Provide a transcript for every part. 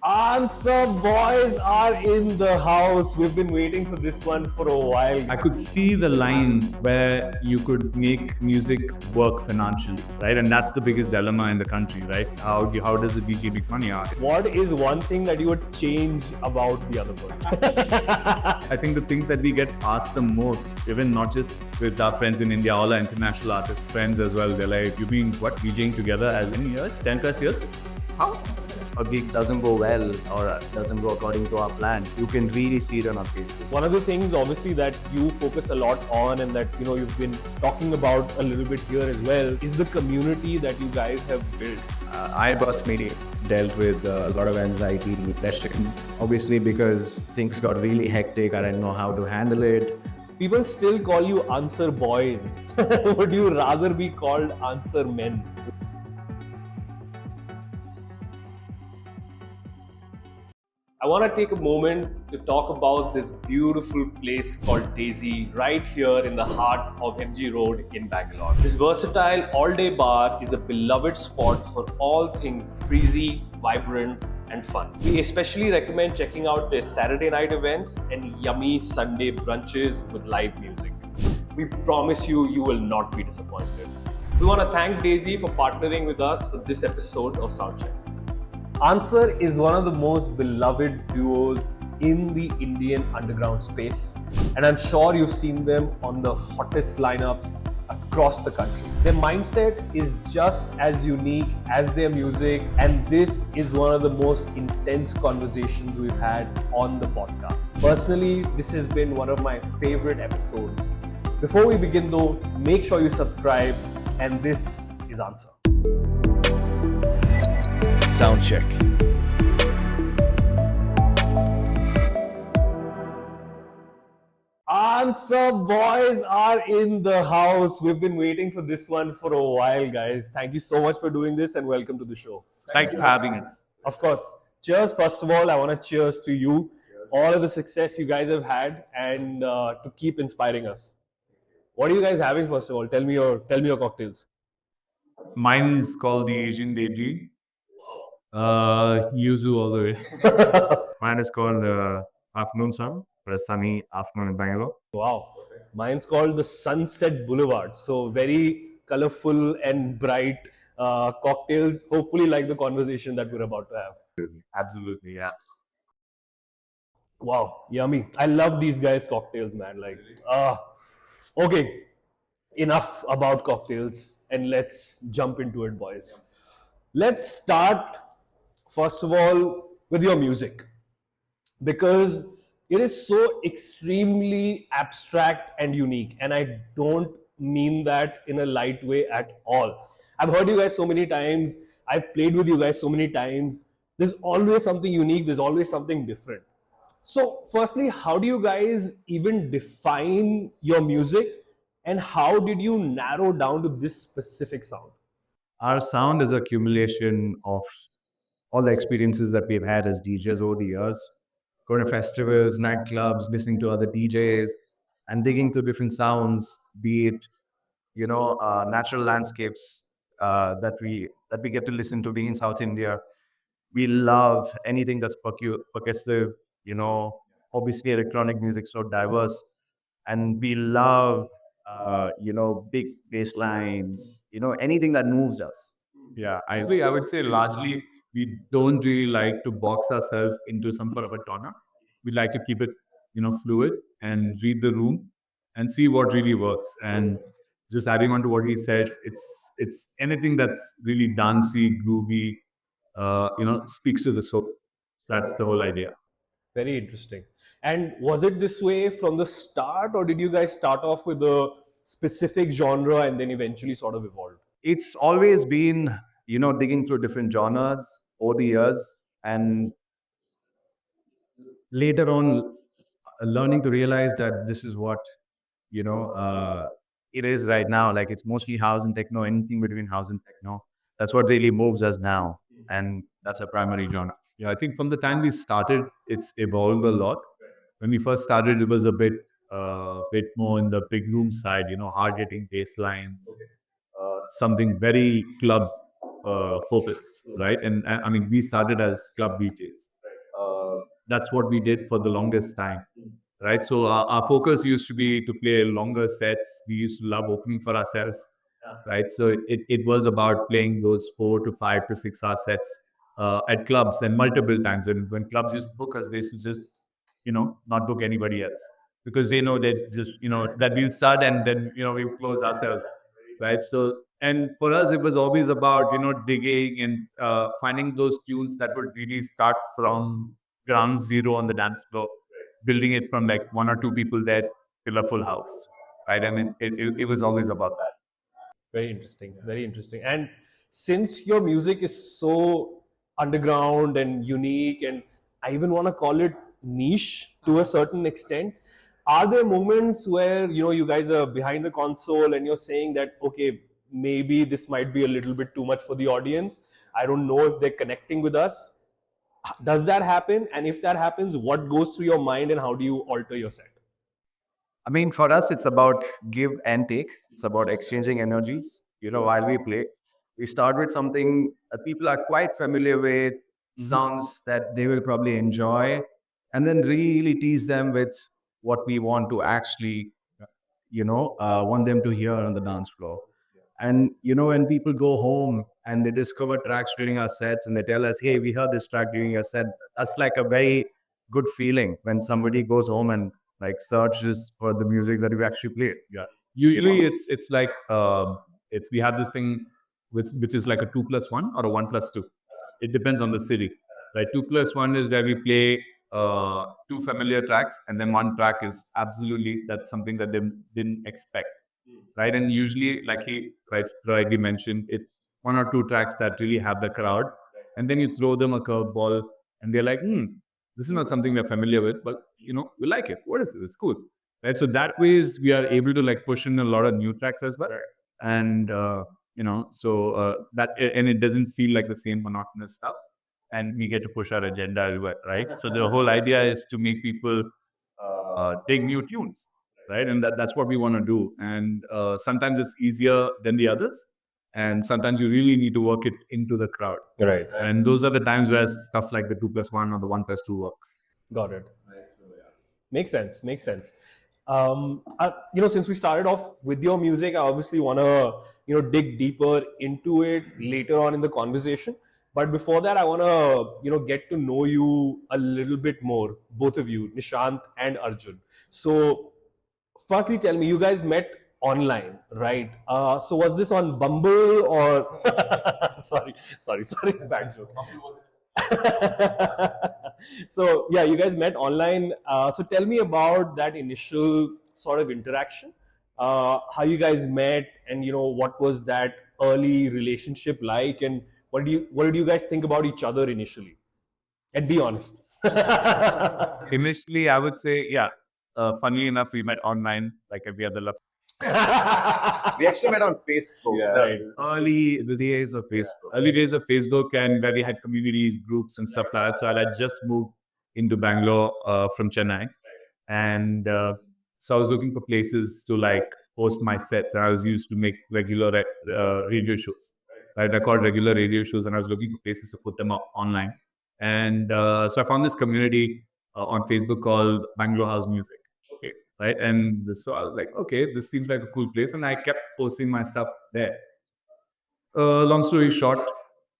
Answer boys are in the house. We've been waiting for this one for a while. I could see the line where you could make music work financially, right? And that's the biggest dilemma in the country, right? How does the DJ make money out of it? What is one thing that you would change about the other boy? I think the things that we get asked the most, even not just with our friends in India, all our international artist friends as well, they're like, "You've been what DJing together as many years? 10 plus years? How?" A gig doesn't go well or doesn't go according to our plan, you can really see it on our faces. One of the things, obviously, that you focus a lot on, and that you've been talking about a little bit here as well, is the community that you guys have built. I personally dealt with a lot of anxiety, depression, obviously because things got really hectic. I didn't know how to handle it. People still call you answer boys. Would you rather be called answer men? I want to take a moment to talk about this beautiful place called Daisy right here in the heart of MG Road in Bangalore. This versatile all-day bar is a beloved spot for all things breezy, vibrant, and fun. We especially recommend checking out their Saturday night events and yummy Sunday brunches with live music. We promise you will not be disappointed. We want to thank Daisy for partnering with us for this episode of Soundcheck. Answer is one of the most beloved duos in the Indian underground space, and I'm sure you've seen them on the hottest lineups across the country. Their mindset is just as unique as their music, and this is one of the most intense conversations we've had on the podcast. Personally, this has been one of my favorite episodes. Before we begin though, make sure you subscribe, and this is Answer. Soundcheck. Answer boys are in the house. We've been waiting for this one for a while, guys. Thank you so much for doing this and welcome to the show. Thank you for having us. Of course. Cheers. First of all, I want to cheers to you. All of the success you guys have had, and to keep inspiring us. What are you guys having, first of all? Tell me your cocktails. Mine is called the Asian Daydream. Yuzu all the way. Mine is called Afternoon Sun, for a sunny afternoon in Bangalore. Wow. Mine's called the Sunset Boulevard. So very colorful and bright cocktails. Hopefully like the conversation that we're about to have. Absolutely, yeah. Wow, yummy. I love these guys' cocktails, man. Okay, enough about cocktails and let's jump into it, boys. Let's start, first of all, with your music, because it is so extremely abstract and unique, and I don't mean that in a light way at all. I've heard you guys so many times, I've played with you guys so many times. There's always something unique, there's always something different. So, firstly, how do you guys even define your music, and how did you narrow down to this specific sound? Our sound is accumulation of all the experiences that we've had as DJs over the years, going to festivals, nightclubs, listening to other DJs, and digging to different sounds, be it natural landscapes that we get to listen to. Being in South India, we love anything that's percussive. Obviously electronic music so diverse, and we love big bass lines. Anything that moves us. Yeah, I would say largely we don't really like to box ourselves into some sort of a genre. We like to keep it, fluid and read the room and see what really works. And just adding on to what he said, it's anything that's really dancey, groovy, speaks to the soul. That's the whole idea. Very interesting. And was it this way from the start, or did you guys start off with a specific genre and then eventually sort of evolved? It's always been, digging through different genres over the years, and later on learning to realize that this is what you know uh, it is right now. Like, it's mostly house and techno, anything between house and techno. That's what really moves us now, and that's a primary genre. Yeah, I think from the time we started, it's evolved a lot. When we first started, it was a bit more in the big room side, hard hitting bass lines, something very club focused, right? And I mean, we started as club DJs. That's what we did for the longest time, right? So our focus used to be to play longer sets. We used to love opening for ourselves, right? So it was about playing those 4 to 5 to 6 hour sets at clubs and multiple times. And when clubs used to book us, they used to just, not book anybody else because they know that just, that we'll start and then, we'll close ourselves, right? So, and for us, it was always about, digging and finding those tunes that would really start from ground zero on the dance floor, building it from like 1 or 2 people there till a full house, right? I mean, it was always about that. Very interesting. Very interesting. And since your music is so underground and unique, and I even want to call it niche to a certain extent, are there moments where you guys are behind the console and you're saying that okay, maybe this might be a little bit too much for the audience? I don't know if they're connecting with us. Does that happen? And if that happens, what goes through your mind and how do you alter your set? I mean, for us, it's about give and take. It's about exchanging energies. While we play, we start with something people are quite familiar with, sounds that they will probably enjoy, and then really tease them with what we want to actually, want them to hear on the dance floor. And when people go home and they discover tracks during our sets and they tell us, "Hey, we heard this track during your set," that's like a very good feeling when somebody goes home and like searches for the music that we actually played. Yeah. Usually, it's like it's we have this thing which is like a 2+1 or a 1+2. It depends on the city, right? 2+1 is where we play two familiar tracks, and then one track is absolutely that's something that they didn't expect, right? And usually, like he rightly mentioned, it's 1 or 2 tracks that really have the crowd, and then you throw them a curveball, and they're like, this is not something we're familiar with, but we like it. What is it? It's cool, right? So that ways we are able to like push in a lot of new tracks as well, and that and it doesn't feel like the same monotonous stuff, and we get to push our agenda everywhere, right? So the whole idea is to make people take new tunes, right? And that's what we want to do. And sometimes it's easier than the others, and sometimes you really need to work it into the crowd. Right. And those are the times where stuff like the 2+1 or the 1+2 works. Got it. Makes sense. Makes sense. Since we started off with your music, I obviously want to, dig deeper into it later on in the conversation. But before that, I want to, get to know you a little bit more, both of you, Nishant and Arjun. So, firstly, tell me, you guys met online, right? So, was this on Bumble or? sorry, bad joke. So yeah, you guys met online. So tell me about that initial sort of interaction, how you guys met, and what was that early relationship like, and what did you guys think about each other initially? And be honest. Initially, I would say, yeah. Funnily enough, we met online, like every other love. We actually met on Facebook. Yeah, The- right. Early days of Facebook. Early days of Facebook, and where we had communities, groups, and stuff like that. So I had just moved into Bangalore from Chennai, and so I was looking for places to like host my sets. And I was used to make regular radio shows. I record regular radio shows, and I was looking for places to put them up online. And so I found this community on Facebook called Bangalore House Music. Okay, right? And so I was like, okay, this seems like a cool place, and I kept posting my stuff there. Long story short,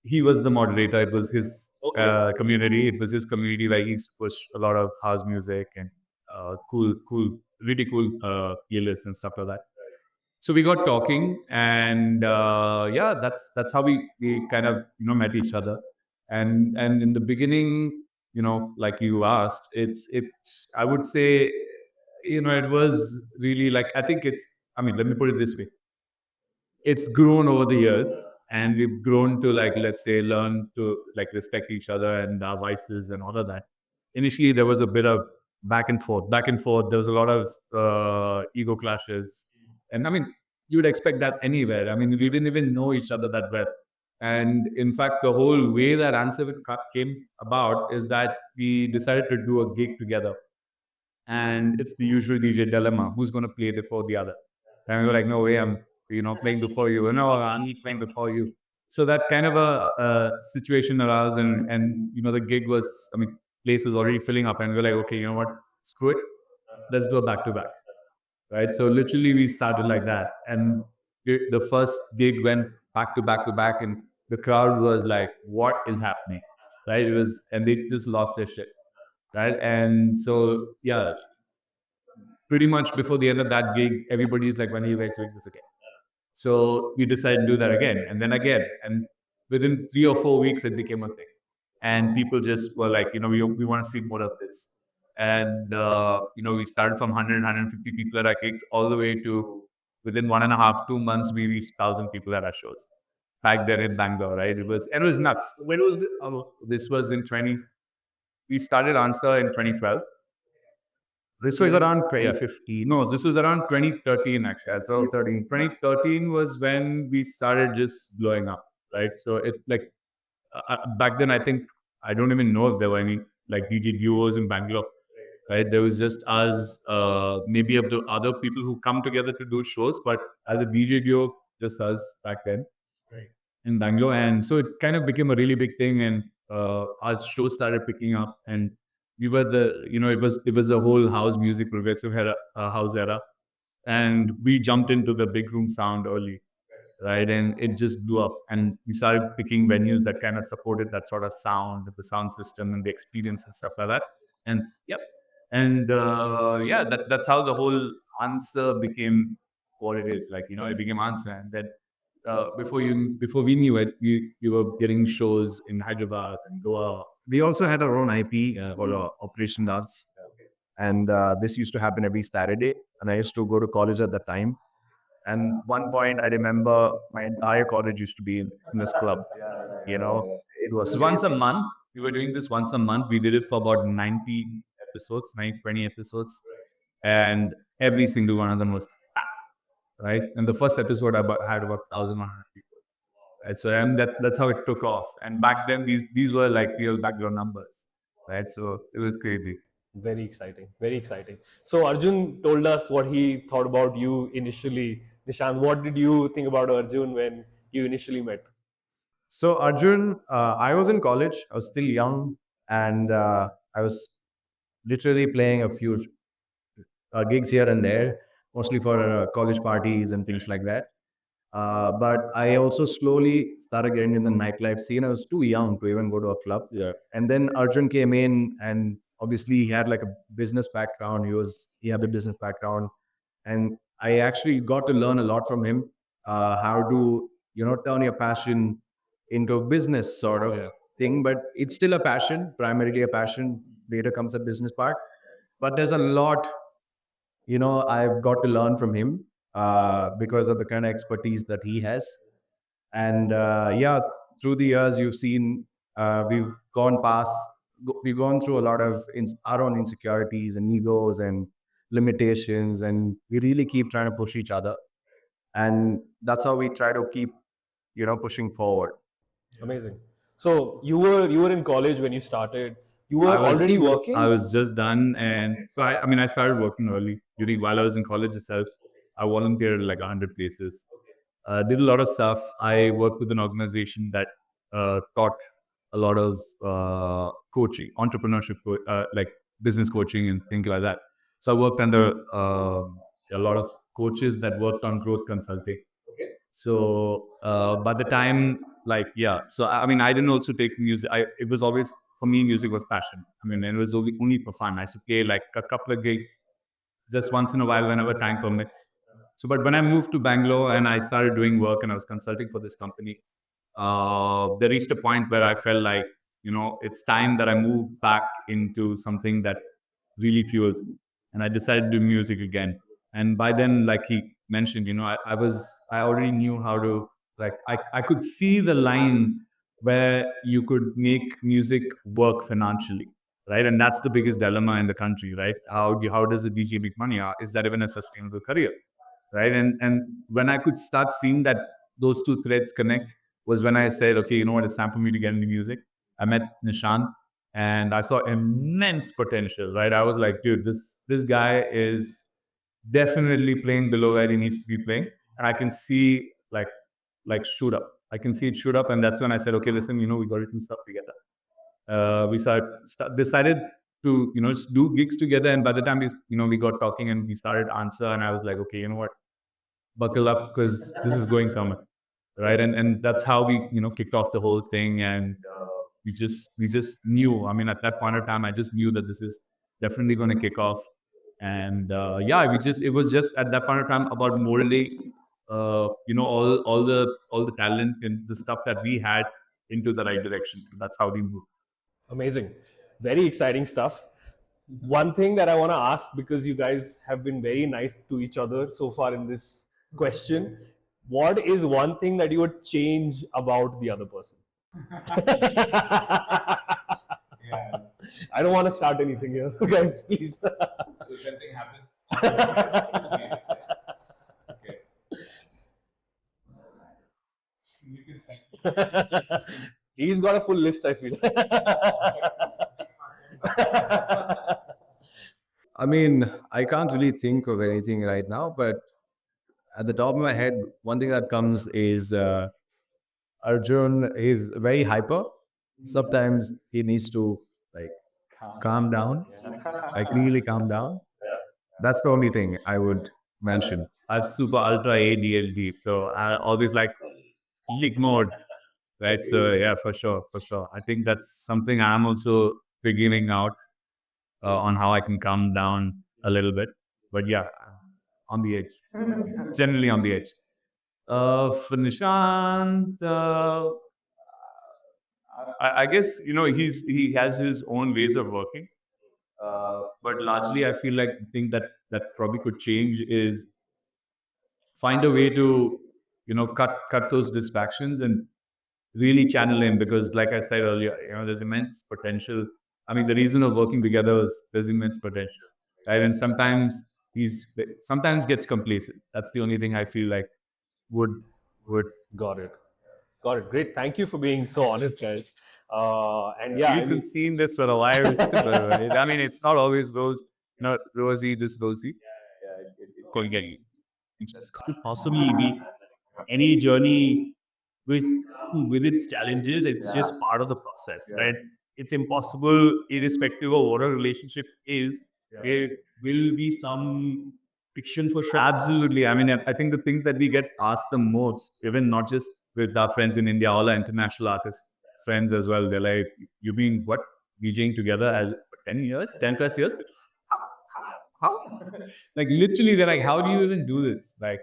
he was the moderator. It was his community. It was his community where he used to push a lot of house music and really cool playlists and stuff like that. So we got talking, and yeah, that's how we kind of met each other. And in the beginning, like you asked, it's I would say, it was really like I think it's. I mean, let me put it this way: it's grown over the years, and we've grown to like, let's say, learn to like respect each other and our vices and all of that. Initially there was a bit of back and forth. There was a lot of ego clashes, and I mean, you would expect that anywhere. I mean, we didn't even know each other that well. And in fact, the whole way that came about is that we decided to do a gig together, and it's the usual DJ dilemma: who's going to play before the other? And we were like, no way, I'm playing before you. No, I'm playing before you. So that kind of a situation arose, and the gig was, I mean, place is already filling up, and we're like, okay, you know what, screw it, let's go back to back, right? So literally we started like that, and the first gig went back to back to back, and the crowd was like, what is happening, right? It was, and they just lost their shit, right? And so yeah, pretty much before the end of that gig, everybody's like, when are you guys doing this again? So we decided to do that again, and then again, and within 3 or 4 weeks it became a thing, and people just were like, we want to see more of this. And we started from 100 people at our gigs, all the way to within 1.5 2 months we reached 1,000 people at our shows back there in Bangalore, right? It was nuts. When was this? This was in 20. We started Answer in 2012. This was around 2015. No, this was around 2013 actually. So 2013 was when we started just blowing up, right? So it like back then, I think, I don't even know if there were any like DJ duos in Bangalore, right? There was just us, maybe of the other people who come together to do shows, but as a DJ duo, just us back then in Bangalore. And so it kind of became a really big thing, and our shows started picking up, and we were it was the whole house music progressive era, house era, and we jumped into the big room sound early, right? And it just blew up, and we started picking venues that kind of supported that sort of sound, the sound system, and the experience and stuff like that. And yep, and yeah, that's how the whole Answer became what it is. Like, it became Answer, and then before we knew it, you were getting shows in Hyderabad and Goa. We also had our own IP called Operation Dance, and this used to happen every Saturday. And I used to go to college at that time. And one point, I remember my entire college used to be in this club. You know, it It was was once a month. We were doing this once a month. We did it for about 90 episodes, 90, 20 episodes. And every single one of them was packed, right? And the first episode had about 1,100 people. Right? So and that's how it took off. And back then, these were like real background numbers, right? So it was crazy. Very exciting. Very exciting. So Arjun told us what he thought about you initially. Nishant, what did you think about Arjun when you initially met? so Arjun. I was in college. I was still young, and I was literally playing a few gigs here and there, mostly for college parties and things like that. But I also slowly started getting in the nightlife scene. I was too young to even go to a club. Yeah. And then Arjun came in, and obviously he had like a business background. He had the business background, and I actually got to learn a lot from him. How to turn your passion into a business sort of thing, but it's still a passion, primarily a passion. Later comes the business part, but there's a lot I've got to learn from him because of the kind of expertise that he has. And yeah, through the years, you've seen we've gone past, we've gone through a lot of our own insecurities and egos and limitations, and we really keep trying to push each other. And that's how we try to keep, pushing forward. Amazing. So you were in college when you started. You were already working. I was just done, and so I started working early. During while I was in college itself, I volunteered at like 100 places. Did a lot of stuff. I worked with an organization that taught a lot of coaching, entrepreneurship, like business coaching and things like that. So I worked under a lot of coaches that worked on growth consulting. So by the time, like, yeah, so I didn't also take music. It was always, for me, music was passion. It was only for fun. I used to play like a couple of gigs just once in a while whenever time permits. So, but when I moved to Bangalore and I started doing work and I was consulting for this company, there reached a point where I felt like, it's time that I move back into something that really fuels me. And I decided to do music again. And by then, like he mentioned, I already knew how to, like, I could see the line where you could make music work financially, right? And that's the biggest dilemma in the country, right? How does a DJ make money? Is that even a sustainable career, right? And when I could start seeing that those two threads connect was when I said, okay, you know what, it's time for me to get into music. I met Nishant, and I saw immense potential, right? I was like, dude, this guy is definitely playing below where he needs to be playing, and I can see like shoot up. I can see it shoot up, and that's when I said, okay, listen, we got to do stuff together. decided to just do gigs together. And by the time we got talking and we started answer, and I was like, okay, you know what, buckle up because this is going somewhere, right? And that's how we kicked off the whole thing. And we just knew. I mean, at that point of time, I just knew that this is definitely going to kick off. And yeah, it was just at that point of time about molding, all the talent and the stuff that we had into the right direction. That's how we moved. Amazing. Very exciting stuff. One thing that I want to ask, because you guys have been very nice to each other so far in this question, what is one thing that you would change about the other person? I don't want to start anything here, guys, please. So if anything happens, okay. He's got a full list, I feel. I mean, I can't really think of anything right now, but at the top of my head, one thing that comes is Arjun is very hyper. Sometimes he needs to like calm down, like really calm down. That's the only thing I would mention. I'm super ultra ADHD, so I always like leak mode, right? So yeah, for sure, for sure. I think that's something I'm also figuring out on how I can calm down a little bit. But yeah, on the edge, generally on the edge. For Nishant, I guess he has his own ways of working, but largely I feel like the thing that probably could change is find a way to cut those distractions and really channel him, because like I said earlier, there's immense potential. I mean, the reason of working together is there's immense potential, right? And sometimes gets complacent. That's the only thing I feel like would would Got it. Got it. Great. Thank you for being so honest, guys. And yeah, I you've mean, seen this for a while, right? I mean, it's not always not rosy, this rosy. Going get you. Could possibly be any journey with its challenges. It's just part of the process, right? It's impossible, irrespective of what a relationship is. There will be some friction for sure. Absolutely. I mean, I think the thing that we get asked the most, even not just with our friends in India, all our international artists friends as well. They're like, "You've been what DJing together for 10 years, 10 plus years? How?" Like literally, they're like, "How do you even do this?" Like,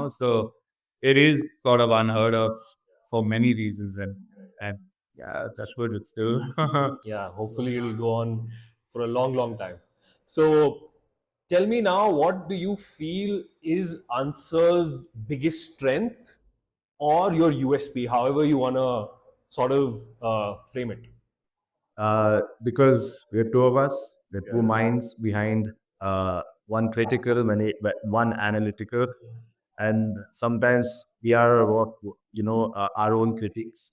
so it is sort of unheard of for many reasons, and yeah, that's what it's still. yeah, hopefully it'll go on for a long, long time. So tell me now, what do you feel is Answer's biggest strength or your USP, however you want to sort of frame it? Because we're two of us, we're two minds behind one critical, one analytical, and sometimes we are our own critics.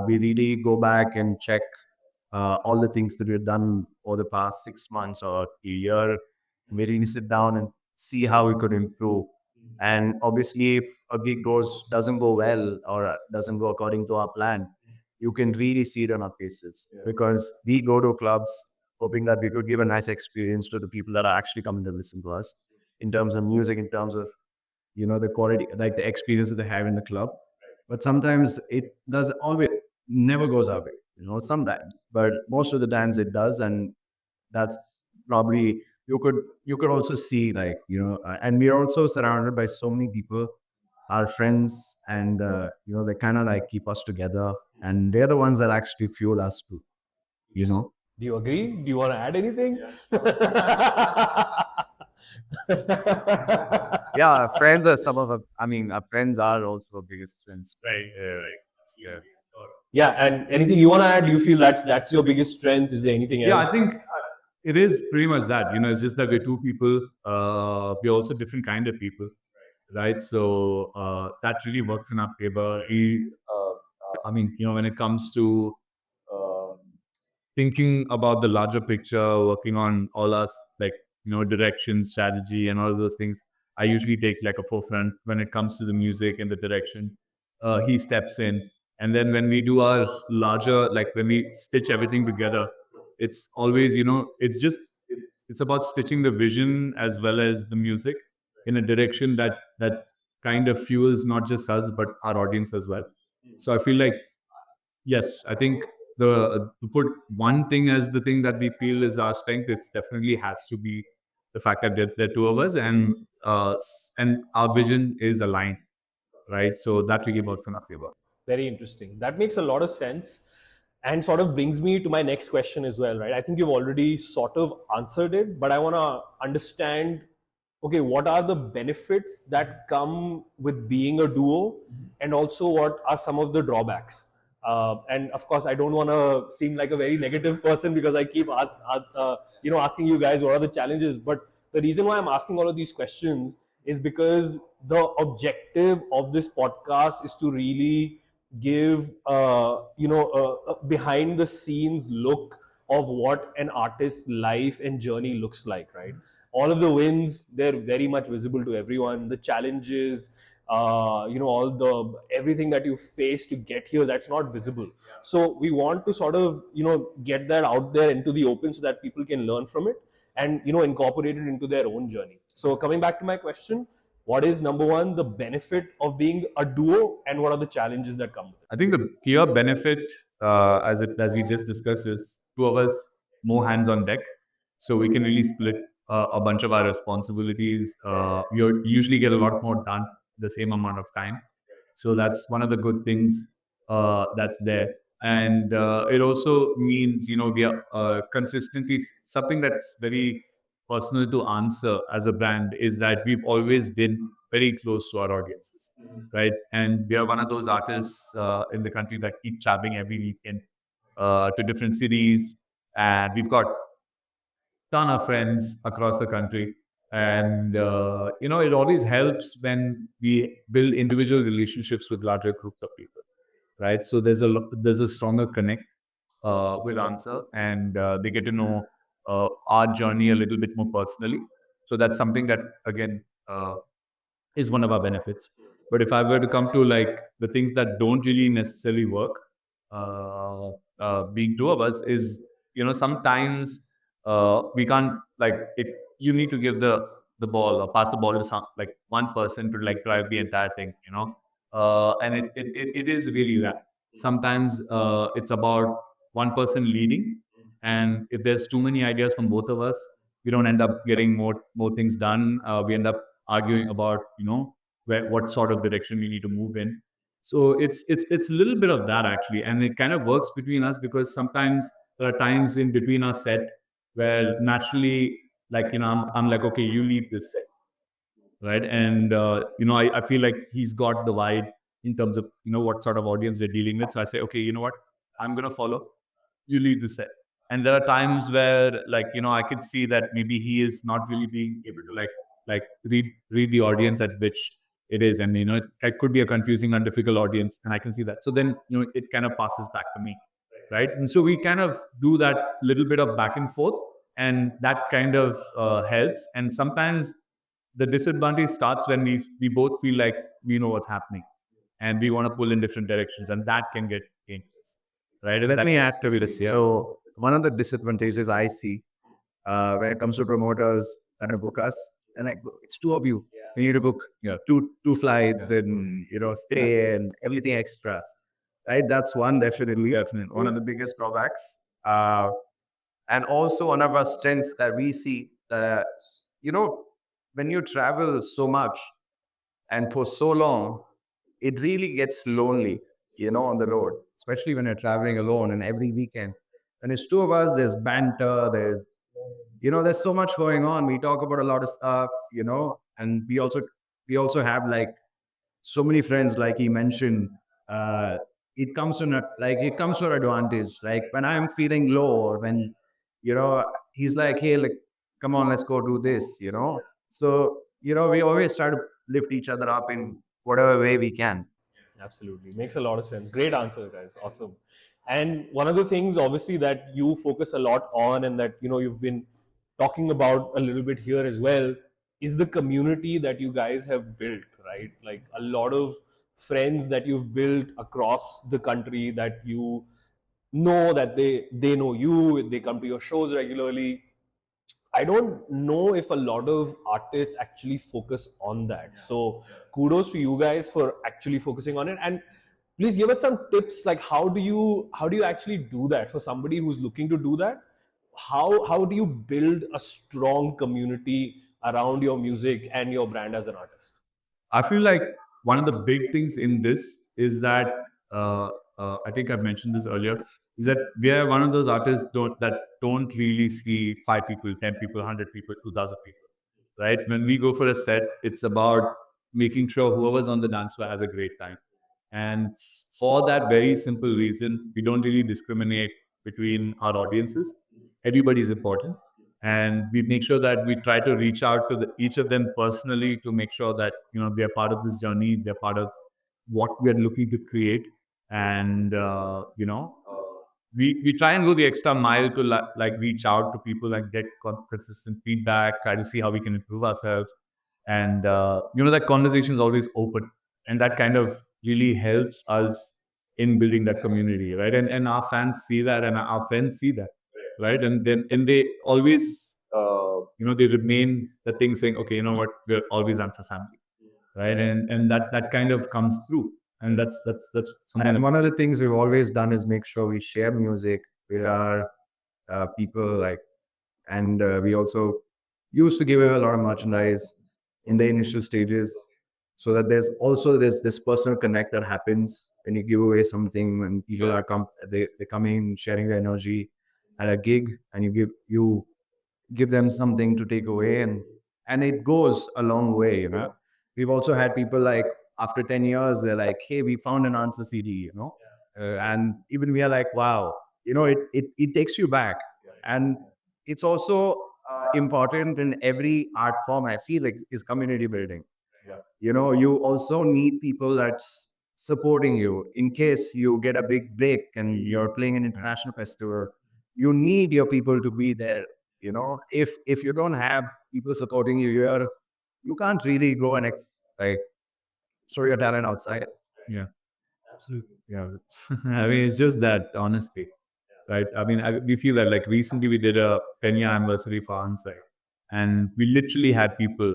We really go back and check all the things that we've done over the past 6 months or a year. We really sit down and see how we could improve. And obviously, if a gig doesn't go well or doesn't go according to our plan, you can really see it on our faces, because we go to clubs hoping that we could give a nice experience to the people that are actually coming to listen to us, in terms of music, in terms of the quality, like the experience that they have in the club. But sometimes it does always never goes our way, sometimes, but most of the times it does. And that's probably, you could also see, like, and we're also surrounded by so many people, our friends, and they kind of like keep us together, and they're the ones that actually fuel us too, you know Do you agree? Do you want to add anything? yeah, our friends are some of our, I mean, our friends are also our biggest friends, Right, right. Yeah. Yeah, and anything you want to add? Do you feel that's your biggest strength? Is there anything yeah, I else? think it is pretty much that. It's just that we're two people. We're also different kind of people, right? So that really works in our favor. I mean, when it comes to um, thinking about the larger picture, working on all us, like, direction, strategy, and all of those things, I usually take like a forefront when it comes to the music and the direction. He steps in And then when we do our larger, like when we stitch everything together, it's always, it's about stitching the vision as well as the music in a direction that kind of fuels not just us but our audience as well. So I feel like, yes, I think to put one thing as the thing that we feel is our strength, it definitely has to be the fact that there are two of us, and our vision is aligned, right? So that really works in our favor. Very interesting. That makes a lot of sense and sort of brings me to my next question as well, right? I think you've already sort of answered it, but I want to understand, okay, what are the benefits that come with being a duo, and also what are some of the drawbacks? And of course, I don't want to seem like a very negative person because I keep asking you guys what are the challenges. But the reason why I'm asking all of these questions is because the objective of this podcast is to really give a behind the scenes look of what an artist's life and journey looks like, right? All of the wins, they're very much visible to everyone. The challenges, all the everything that you face to get here, that's not visible. So we want to sort of get that out there into the open so that people can learn from it and incorporate it into their own journey. So coming back to my question, what is number one the benefit of being a duo, and what are the challenges that come with it? I think the clear benefit, as we just discussed, is two of us more hands on deck, so we can really split a bunch of our responsibilities. We usually get a lot more done the same amount of time, so that's one of the good things that's there. And it also means we are consistently, something that's very personal to Answer as a brand is that we've always been very close to our audiences, right? And we are one of those artists in the country that keep traveling every weekend to different cities, and we've got ton of friends across the country. And it always helps when we build individual relationships with larger groups of people, right? So there's a stronger connect with Answer, and they get to know our journey a little bit more personally. So that's something that, again, is one of our benefits. But if I were to come to like the things that don't really necessarily work, uh, being two of us is, sometimes we can't, like it. You need to give the ball or pass the ball to like one person to like drive the entire thing, and it is really that. Sometimes it's about one person leading, and if there's too many ideas from both of us, we don't end up getting more things done. We end up arguing about what sort of direction we need to move in. So it's a little bit of that actually, and it kind of works between us because sometimes there are times in between our set where naturally, like I'm like, okay, you lead this set, right? And I feel like he's got the vibe in terms of what sort of audience they're dealing with. So I say, okay, you know what, I'm gonna follow, you lead the set. And there are times where, like, I could see that maybe he is not really being able to like read the audience at which it is, and it could be a confusing and difficult audience, and I can see that. So then it kind of passes back to me, right? And so we kind of do that little bit of back and forth, and that kind of helps. And sometimes the disadvantage starts when we both feel like we know what's happening and we want to pull in different directions, and that can get dangerous, right? Let me add to this. So one of the disadvantages I see when it comes to promoters and book us, and like it's two of you. We need to book two flights and stay and everything extras. Right? That's one definitely one of the biggest drawbacks. And also one of our strengths that we see that you know when you travel so much and for so long, it really gets lonely, on the road, especially when you're traveling alone and every weekend. And it's two of us, there's banter, there's so much going on. We talk about a lot of stuff, and we also have like so many friends, like he mentioned. Uh, it comes to our advantage. Like when I'm feeling low, or when he's like, hey, like, come on, let's go do this, So we always try to lift each other up in whatever way we can. Absolutely. Makes a lot of sense. Great answer, guys. Awesome. And one of the things, obviously, that you focus a lot on and that, you've been talking about a little bit here as well is the community that you guys have built, right? Like a lot of friends that you've built across the country that you know that they know you, they come to your shows regularly. I don't know if a lot of artists actually focus on that. So kudos to you guys for actually focusing on it. And please give us some tips, like how do you actually do that for somebody who's looking to do that? How do you build a strong community around your music and your brand as an artist? I feel like one of the big things in this is that I think I've mentioned this earlier, is that we are one of those artists that don't really see 5 people, 10 people, 100 people, 2,000 people. Right? When we go for a set, it's about making sure whoever's on the dance floor has a great time. And for that very simple reason, we don't really discriminate between our audiences. Everybody's important. And we make sure that we try to reach out to each of them personally to make sure that, they're part of this journey, they're part of what we're looking to create. And, we try and go the extra mile to like reach out to people and get consistent feedback, try to see how we can improve ourselves. And, that conversation is always open. And that kind of really helps us in building that community, right? And our fans see that and our friends see that, right? And they always, they remain the thing saying, okay, you know what, we're always Answer family, right? And that kind of comes through. And that's something. And that one of the things we've always done is make sure we share music with our people, like, and we also used to give away a lot of merchandise in the initial stages, so that there's also this personal connect that happens when you give away something, when people are they come in sharing their energy at a gig, and you give them something to take away, and it goes a long way, we've also had people like, after 10 years, they're like, hey, we found an Answer CD, and even we are like, wow, it takes you back. And it's also important in every art form, I feel like, is community building. You also need people that's supporting you in case you get a big break and you're playing an international festival. You need your people to be there. If you don't have people supporting you, you can't really go and like show your talent outside. Yeah. So, yeah. I mean, it's just that, honestly, right? I mean, we feel that, like, recently we did a 10-year anniversary for Onsite, and we literally had people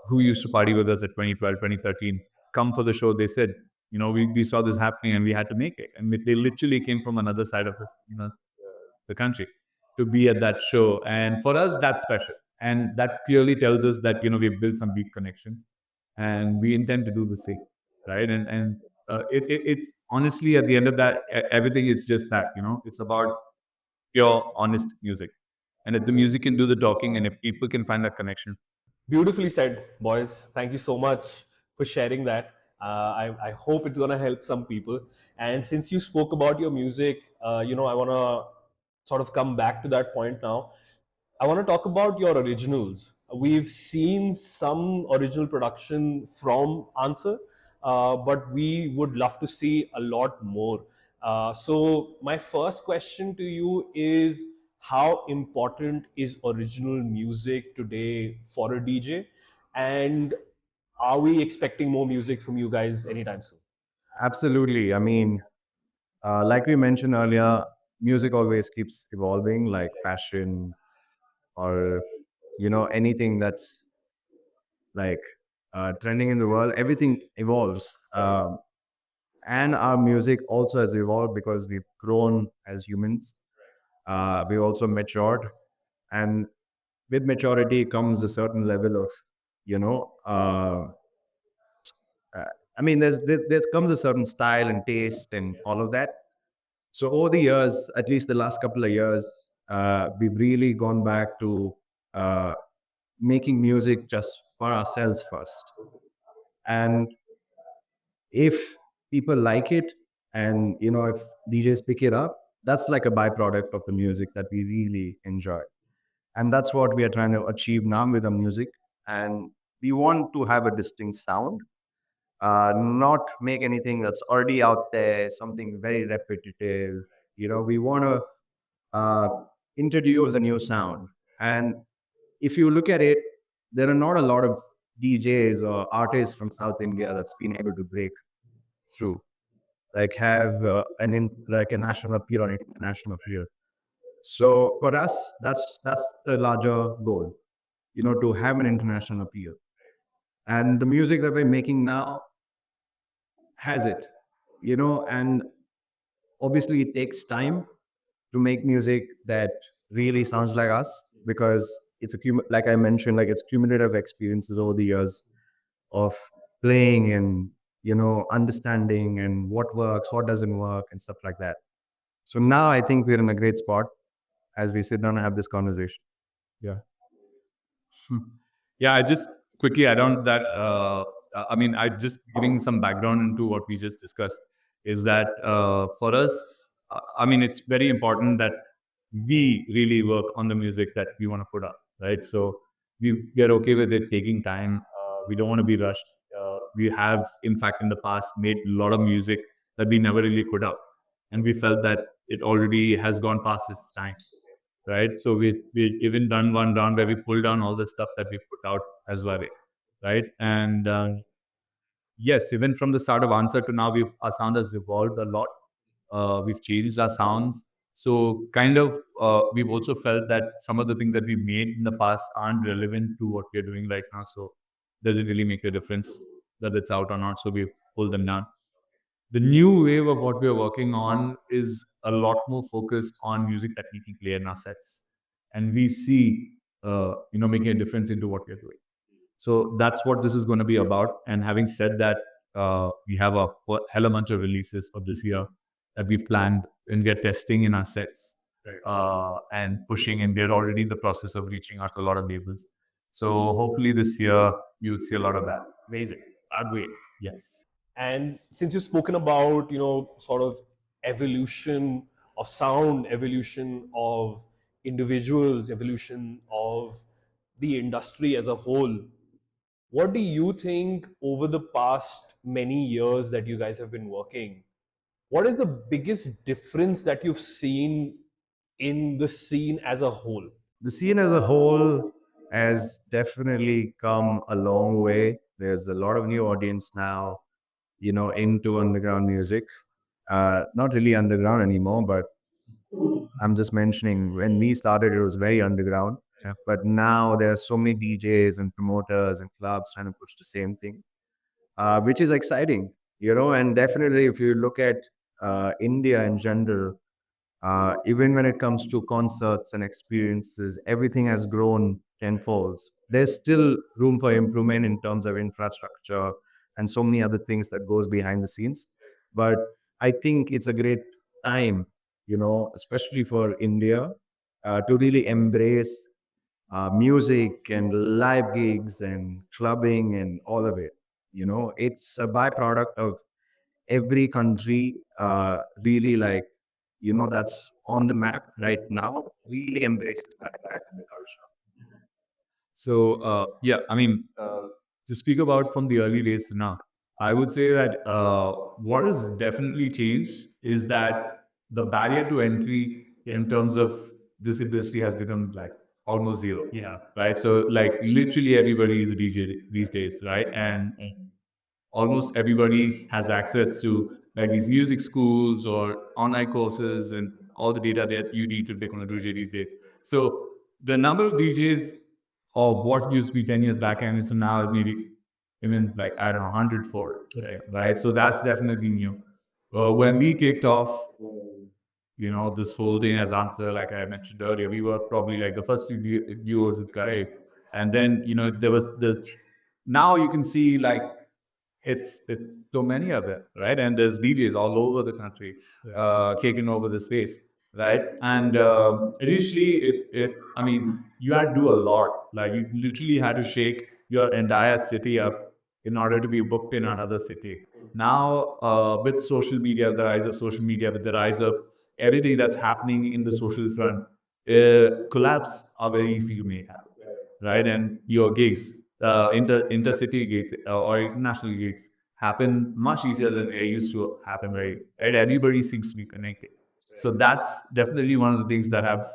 who used to party with us at 2012, 2013 come for the show. They said, we saw this happening and we had to make it. And they literally came from another side of the country to be at that show. And for us, that's special. And that clearly tells us that, we've built some deep connections and we intend to do the same, right? And it's honestly, at the end of that, everything is just that, it's about pure, honest music. And if the music can do the talking and if people can find that connection. Beautifully said, boys. Thank you so much for sharing that. I hope it's gonna help some people. And since you spoke about your music, I wanna sort of come back to that point now. I want to talk about your originals. We've seen some original production from Answer, but we would love to see a lot more. So, my first question to you is, how important is original music today for a DJ? And are we expecting more music from you guys anytime soon? Absolutely. I mean, like we mentioned earlier, music always keeps evolving, like passion, or anything that's like trending in the world. Everything evolves, and our music also has evolved because we've grown as humans. We also matured, and with maturity comes a certain level of, you know, uh, I mean, there comes a certain style and taste and all of that. So over the years, at least the last couple of years, we've really gone back to uh, making music just for ourselves first. And if people like it, and if DJs pick it up, that's like a byproduct of the music that we really enjoy. And that's what we are trying to achieve now with the music. And we want to have a distinct sound, not make anything that's already out there, something very repetitive. We want to uh, introduce a new sound. And if you look at it, there are not a lot of DJs or artists from South India that's been able to break through, like have like a national appeal or international appeal. So for us, that's the larger goal, to have an international appeal. And the music that we're making now has it, and obviously it takes time to make music that really sounds like us, because like I mentioned, like it's cumulative experiences over the years of playing and understanding and what works, what doesn't work, and stuff like that. So now I think we're in a great spot as we sit down and have this conversation. Yeah. Hmm. Yeah, I just quickly add on that. I mean, I just giving some background into what we just discussed is that for us, I mean, it's very important that we really work on the music that we want to put up, right? So we are okay with it taking time. We don't want to be rushed. We have, in fact, in the past, made a lot of music that we never really put up, and we felt that it already has gone past its time, right? So we even done one round where we pulled down all the stuff that we put out as well, right? And yes, even from the start of Answer to now, our sound has evolved a lot. We've changed our sounds. So kind of we've also felt that some of the things that we made in the past aren't relevant to what we're doing right now. So does it really make a difference that it's out or not? So we pulled them down. The new wave of what we're working on is a lot more focused on music that we can play in our sets, and we see making a difference into what we're doing. So that's what this is going to be about. And having said that, we have a hell of a bunch of releases for this year that we've planned, and we're testing in our sets and pushing, and we're already in the process of reaching out to a lot of labels. So hopefully this year you'll see a lot of that. Amazing. I'd wait. Yes. And since you've spoken about, sort of evolution of sound, evolution of individuals, evolution of the industry as a whole, what do you think over the past many years that you guys have been working? What is the biggest difference that you've seen in the scene as a whole? The scene as a whole has definitely come a long way. There's a lot of new audience now, into underground music. Not really underground anymore, but I'm just mentioning when we started, it was very underground. Yeah. But now there are so many DJs and promoters and clubs trying to push the same thing, which is exciting, And definitely, if you look at India in general, even when it comes to concerts and experiences, everything has grown tenfold. There's still room for improvement in terms of infrastructure and so many other things that goes behind the scenes. But I think it's a great time, especially for India, to really embrace music and live gigs and clubbing and all of it. It's a byproduct of every country really, like, that's on the map right now, really embraces that fact in the culture. So yeah, I mean, to speak about from the early days to now, I would say that what has definitely changed is that the barrier to entry in terms of this industry has become like almost zero. Yeah. Right. So like literally everybody is a DJ these days, right? And almost everybody has access to like these music schools or online courses and all the data that you need to become a DJ these days. So the number of DJs of what used to be 10 years back and so now maybe even like, I don't know, 104, right? So that's definitely new. When we kicked off, this whole thing as answer, like I mentioned earlier, we were probably like the first few viewers in Kare. And then, there was this, now you can see like it's so many of them, right? And there's DJs all over the country taking over the space, right? And initially, I mean, you had to do a lot. Like you literally had to shake your entire city up in order to be booked in another city. Now, with social media, the rise of social media, with the rise of everything that's happening in the social front, collabs are very few may happen, right? And your gigs, intercity gigs or international gigs happen much easier than they used to happen, right? Everybody seems to be connected. So that's definitely one of the things that have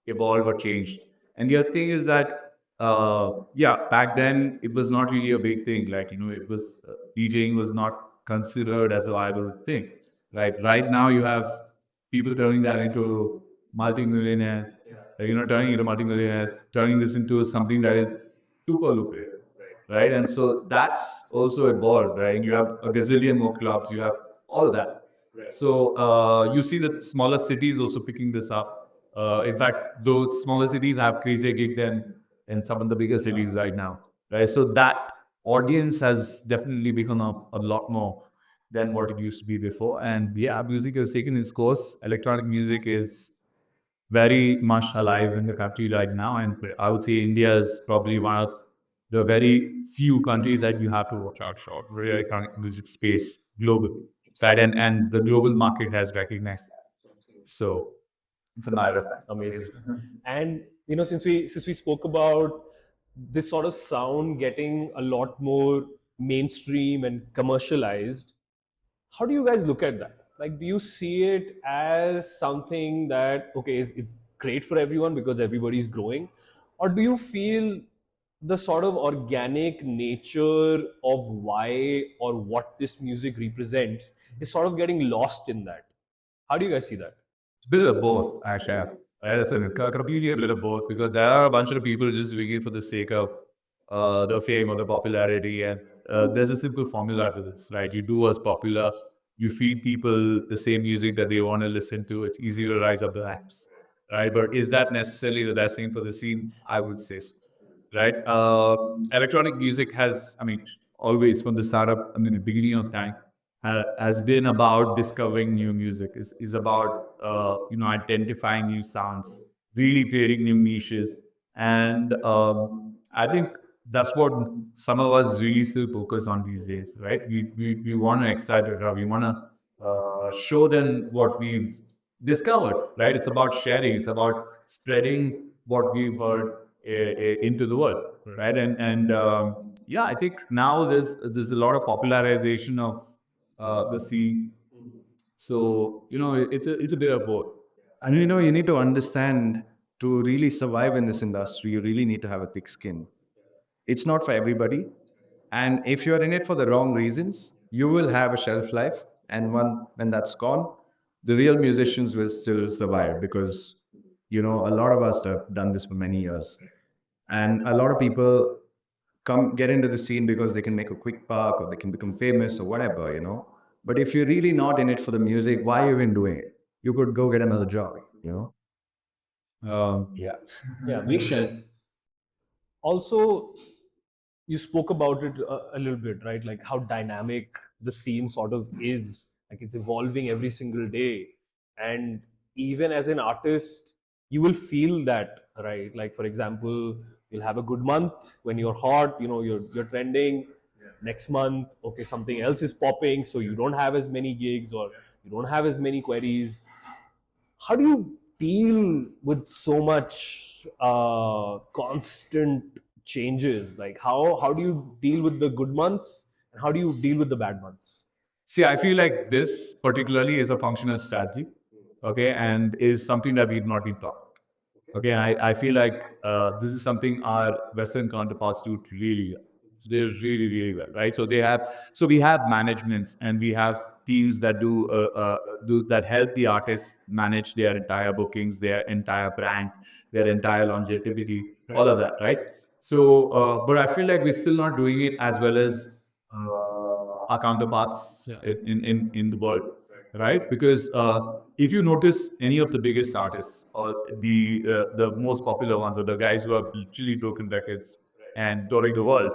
evolved or changed. And the other thing is that Yeah, back then it was not really a big thing. Like, it was DJing was not considered as a viable thing. Right now you have people turning that into multimillionaires, turning into multimillionaires, turning this into something that is super lucrative, right? And so that's also evolved, right? You have a gazillion more clubs, you have all of that. So you see that smaller cities also picking this up. In fact, those smaller cities have crazier gig than in some of the bigger cities right now, right? So that audience has definitely become a lot more than what it used to be before. And yeah, music has taken its course. Electronic music is very much alive in the country right now. And I would say India is probably one of the very few countries that you have to watch out for for the electronic music space globally, right? And the global market has recognized it. So it's a matter of time. Amazing. And since we spoke about this sort of sound getting a lot more mainstream and commercialized, how do you guys look at that? Like, do you see it as something that, okay, it's great for everyone because everybody's growing, or do you feel the sort of organic nature of why or what this music represents is sort of getting lost in that? How do you guys see that? It's a bit of both, actually. It's a completely a bit of both because there are a bunch of people just doing it for the sake of the fame or the popularity. And there's a simple formula to this, right? You do what's popular, you feed people the same music that they want to listen to. It's easy to rise up the ranks, right? But is that necessarily the best thing for the scene? I would say so, right? Electronic music has, I mean, always from the startup, I mean, the beginning of time, has been about discovering new music. Is about identifying new sounds, really creating new niches, and I think that's what some of us really still focus on these days, right? We want to excite it, we want to show them what we've discovered, right? It's about sharing, it's about spreading what we've heard into the world, right? And yeah, I think now there's a lot of popularization of the scene. So it's a bit of both. And you need to understand, to really survive in this industry, you really need to have a thick skin. It's not for everybody. And if you're in it for the wrong reasons, you will have a shelf life. And when that's gone, the real musicians will still survive because, a lot of us have done this for many years. And a lot of people come get into the scene because they can make a quick buck or they can become famous or whatever. But if you're really not in it for the music, why are you even doing it? You could go get another job. Yeah. Yeah, makes sense. Also, you spoke about it a little bit, right? Like how dynamic the scene sort of is. Like it's evolving every single day, and even as an artist, you will feel that, right? Like for example, you'll have a good month when you're hot, you're trending. Next month, okay, something else is popping, so you don't have as many gigs or you don't have as many queries. How do you deal with so much constant changes? Like how do you deal with the good months and how do you deal with the bad months? See, I feel like this particularly is a functional strategy, okay, and is something that we've not been taught. Okay, I feel like this is something our Western counterparts do really well. So they're really, really well, right? So we have managements and we have teams that do that help the artists manage their entire bookings, their entire brand, their entire longevity, all of that, right? So, but I feel like we're still not doing it as well as our counterparts in the world, right? Because if you notice any of the biggest artists or the most popular ones or the guys who have literally broken records and touring the world,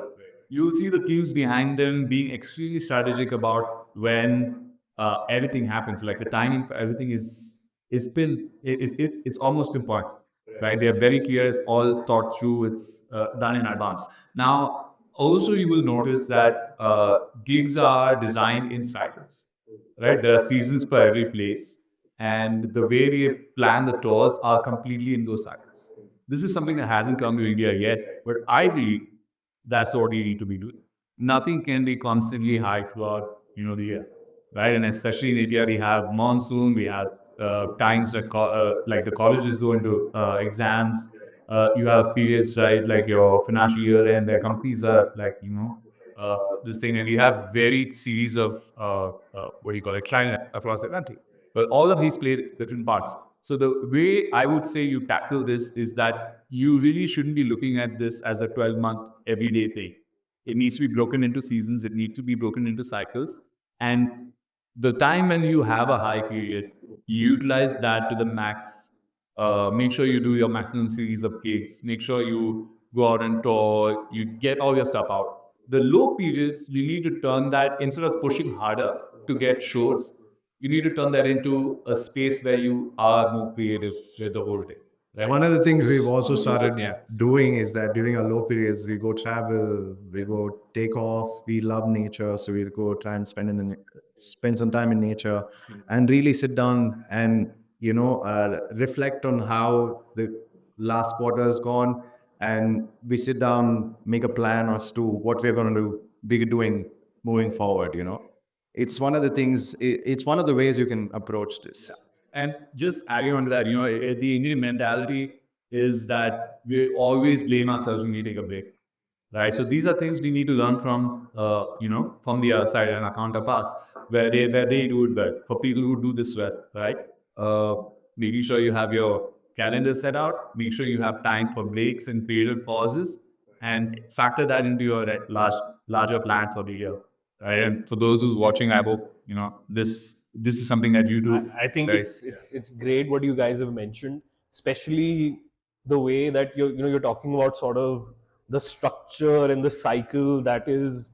you'll see the teams behind them being extremely strategic about when everything happens. Like the timing for everything is been it's almost pinpoint, right? They are very clear. It's all thought through. It's done in advance. Now, also you will notice that gigs are designed in cycles, right? There are seasons for every place, and the way they plan the tours are completely in those cycles. This is something that hasn't come to India yet, but I believe that's what you need to be doing. Nothing can be constantly high throughout, the year, right? And especially in India, we have monsoon, we have times that like the colleges go into exams, You have periods, right, like your financial year end, where companies are like, this thing, and you have varied series of what do you call it, client across the country. But all of these play different parts. So the way I would say you tackle this is that you really shouldn't be looking at this as a 12-month everyday thing. It needs to be broken into seasons. It needs to be broken into cycles. And the time when you have a high period, utilize that to the max. Make sure you do your maximum series of gigs. Make sure you go out and tour. You get all your stuff out. The low periods, you need to turn that, instead of pushing harder to get shows, you need to turn that into a space where you are more creative with the whole day. Right? One of the things we've also started doing is that during our low periods, we go travel, we go take off. We love nature, so we go try and spend some time in nature, and really sit down and reflect on how the last quarter has gone, and we sit down, make a plan as to what we're going to be doing moving forward. It's one of the things. It's one of the ways you can approach this. And just adding on to that, the Indian mentality is that we always blame ourselves when we take a break, right? So these are things we need to learn from, from the other side and our counterparts, where they do it well. For people who do this well, right? Uh, Making sure you have your calendar set out, make sure you have time for breaks and period pauses, and factor that into your larger plan for the year, right? And for those who's watching, I hope this is something that you do. I think Right. it's great what you guys have mentioned, especially the way that you're talking about sort of the structure and the cycle that is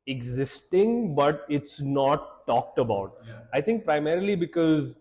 existing, but it's not talked about. I think primarily because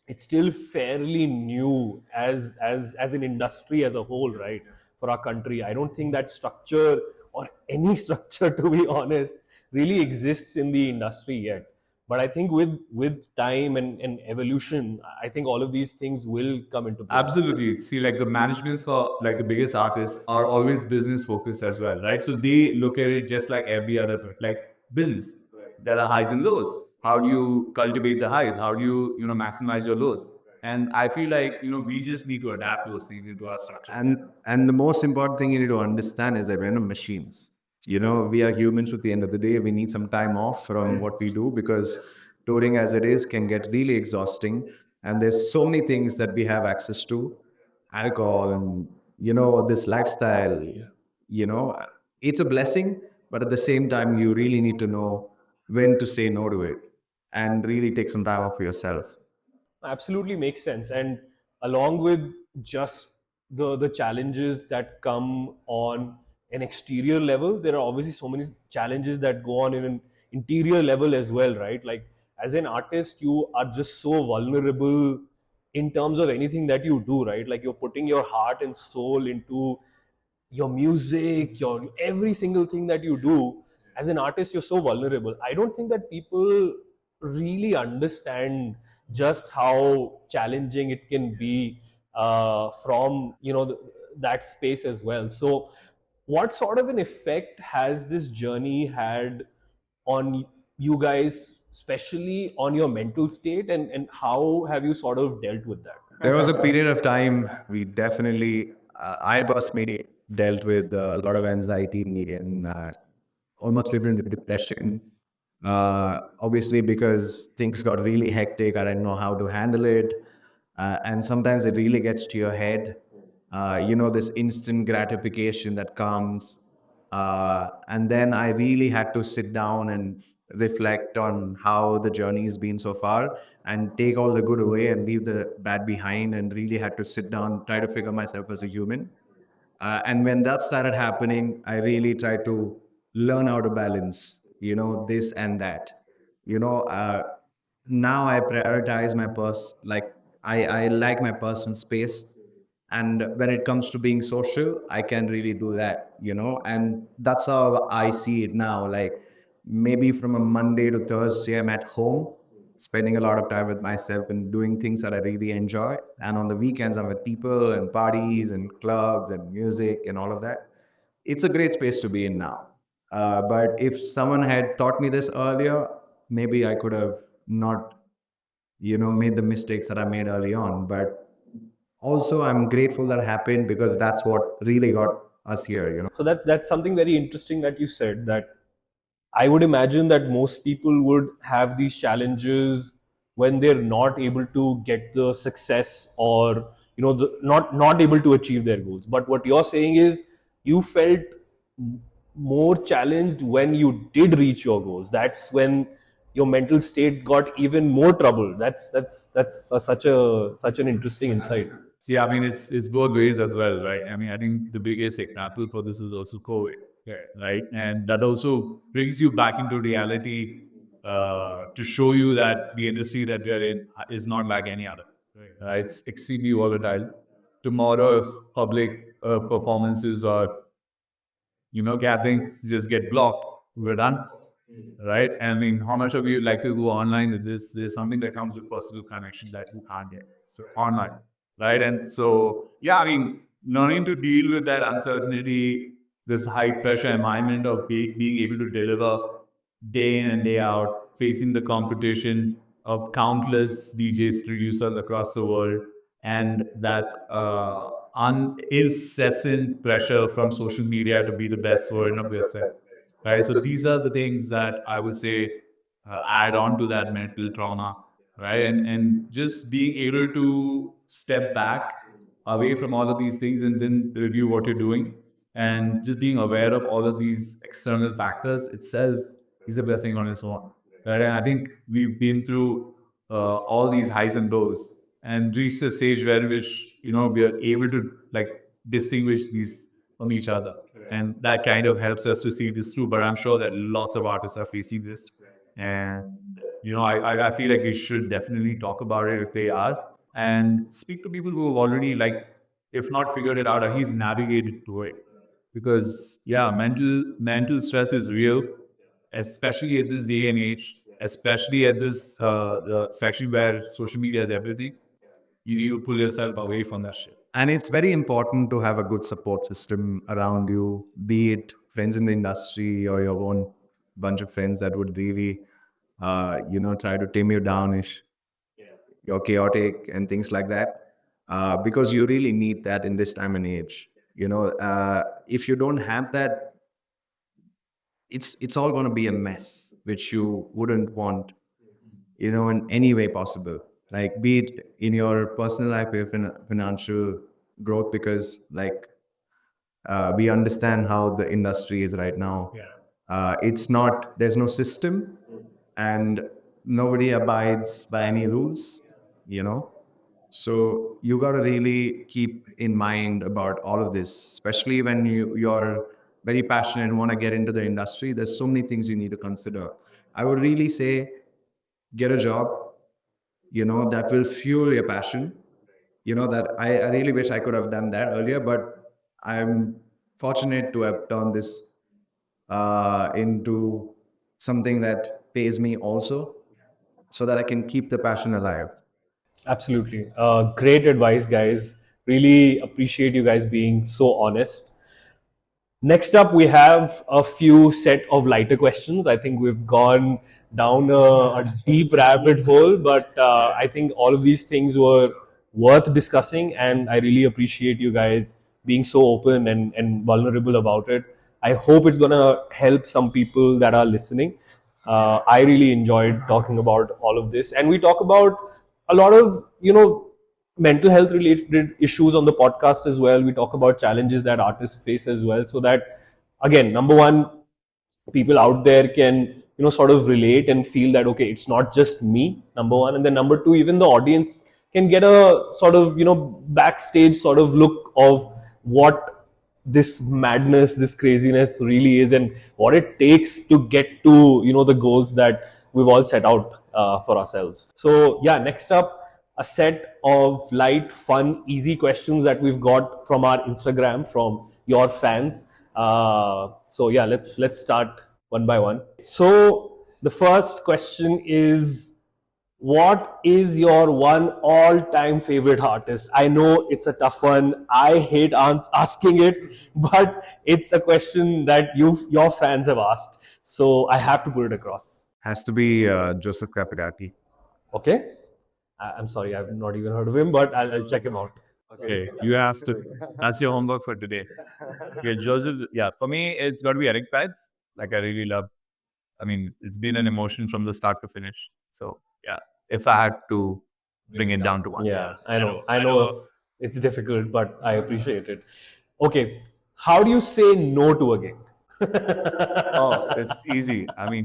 it's still fairly new as an industry as a whole, right? For our country, I don't think that structure or any structure, to be honest, really exists in the industry yet. But I think with time and evolution, I think all of these things will come into play. Absolutely. See, like the managements for like the biggest artists are always business focused as well, right? So they look at it just like every other like business. There are highs and lows. How do you cultivate the highs? How do you maximize your lows? And I feel like we just need to adapt those things into our structure. And the most important thing you need to understand is that we're not machines. We are humans. At the end of the day, we need some time off from what we do, because touring as it is can get really exhausting. And there's so many things that we have access to, alcohol and this lifestyle. You know, it's a blessing, but at the same time, you really need to know when to say no to it and really take some time off for yourself. Absolutely makes sense. And along with just the challenges that come on an exterior level, there are obviously so many challenges that go on in an interior level as well, right? Like as an artist, you are just so vulnerable in terms of anything that you do, right? Like you're putting your heart and soul into your music, your every single thing that you do. As an artist, you're so vulnerable. I don't think that people really understand just how challenging it can be from that space as well. So what sort of an effect has this journey had on you guys, especially on your mental state, and how have you sort of dealt with that? There was a period of time we definitely, I personally dealt with a lot of anxiety and almost lived in depression. Obviously, because things got really hectic, I didn't know how to handle it. And sometimes it really gets to your head. This instant gratification that comes. And then I really had to sit down and reflect on how the journey has been so far, and take all the good away and leave the bad behind, and really had to sit down, try to figure myself as a human. And when that started happening, I really tried to learn how to balance, this and that. You know, uh, Now I prioritize my I like my personal space. And when it comes to being social, I can really do that, and that's how I see it now. Like maybe from a Monday to Thursday, I'm at home, spending a lot of time with myself and doing things that I really enjoy. And on the weekends, I'm with people and parties and clubs and music and all of that. It's a great space to be in now. But if someone had taught me this earlier, maybe I could have not, made the mistakes that I made early on. But also I'm grateful that happened because that's what really got us here, So that's something very interesting that you said, that I would imagine that most people would have these challenges when they're not able to get the success, or not able to achieve their goals. But what you're saying is you felt more challenged when you did reach your goals. That's when your mental state got even more troubled. Such an interesting insight. Yeah, I mean, it's both ways as well, right? I mean, I think the biggest example for this is also COVID, right? And that also brings you back into reality to show you that the industry that we're in is not like any other. It's extremely volatile. Tomorrow, if public performances or gatherings just get blocked, we're done, right? I mean, how much of you like to go online? There's something that comes with personal connection that you can't get so online, right? And so, yeah, I mean, learning to deal with that uncertainty, this high pressure environment of being able to deliver day in and day out, facing the competition of countless DJs, producers across the world, and that incessant pressure from social media to be the best version of yourself, right? So these are the things that I would say add on to that mental trauma, right? And just being able to step back away from all of these things and then review what you're doing, and just being aware of all of these external factors itself is a blessing on its own, right? And I think we've been through all these highs and lows and reached a stage where which we are able to like distinguish these from each other, and that kind of helps us to see this through. But I'm sure that lots of artists are facing this, and I feel like we should definitely talk about it if they are, and speak to people who have already, like, if not figured it out, at least navigated through it. Because yeah, mental stress is real, especially at this day and age, especially at this section where social media is everything. You need to pull yourself away from that shit. And it's very important to have a good support system around you, be it friends in the industry or your own bunch of friends that would really, try to tame you down if you're chaotic and things like that. Because you really need that in this time and age. If you don't have that, it's all going to be a mess, which you wouldn't want, in any way possible. Like, be it in your personal life or your financial growth, because like we understand how the industry is right now. It's not, there's no system, and nobody abides by any rules, you know. So you got to really keep in mind about all of this, especially when you're very passionate and want to get into the industry. There's so many things you need to consider. I would really say get a job, that will fuel your passion. That I really wish I could have done that earlier, but I'm fortunate to have turned this into something that pays me also, so that I can keep the passion alive. Absolutely. Great advice, guys. Really appreciate you guys being so honest. Next up, we have a few set of lighter questions. I think we've gone down a deep rabbit hole, but I think all of these things were worth discussing, and I really appreciate you guys being so open and vulnerable about it. I hope it's going to help some people that are listening. I really enjoyed talking about all of this, and we talk about a lot of mental health related issues on the podcast as well. We talk about challenges that artists face as well, so that, again, number one, people out there can sort of relate and feel that, okay, it's not just me, number one, and then number two, even the audience can get a sort of backstage sort of look of what this madness, this craziness really is, and what it takes to get to the goals that we've all set out for ourselves. So yeah, next up, a set of light, fun, easy questions that we've got from our Instagram, from your fans. So yeah, let's start one by one. So the first question is, what is your one all-time favorite artist? I know it's a tough one. I hate asking it, but it's a question that your fans have asked, so I have to put it across. Has to be Joseph Capitati. Okay. I'm sorry, I've not even heard of him, but I'll check him out. Okay, you have to. That's your homework for today. Okay, Joseph. Yeah, for me, it's got to be Eric Pads. Like I really love. I mean, it's been an emotion from the start to finish. So yeah, if I had to bring it down to one, Yeah, I know. I know it's difficult, but I appreciate it. Okay, how do you say no to a gig? oh, it's easy. I mean,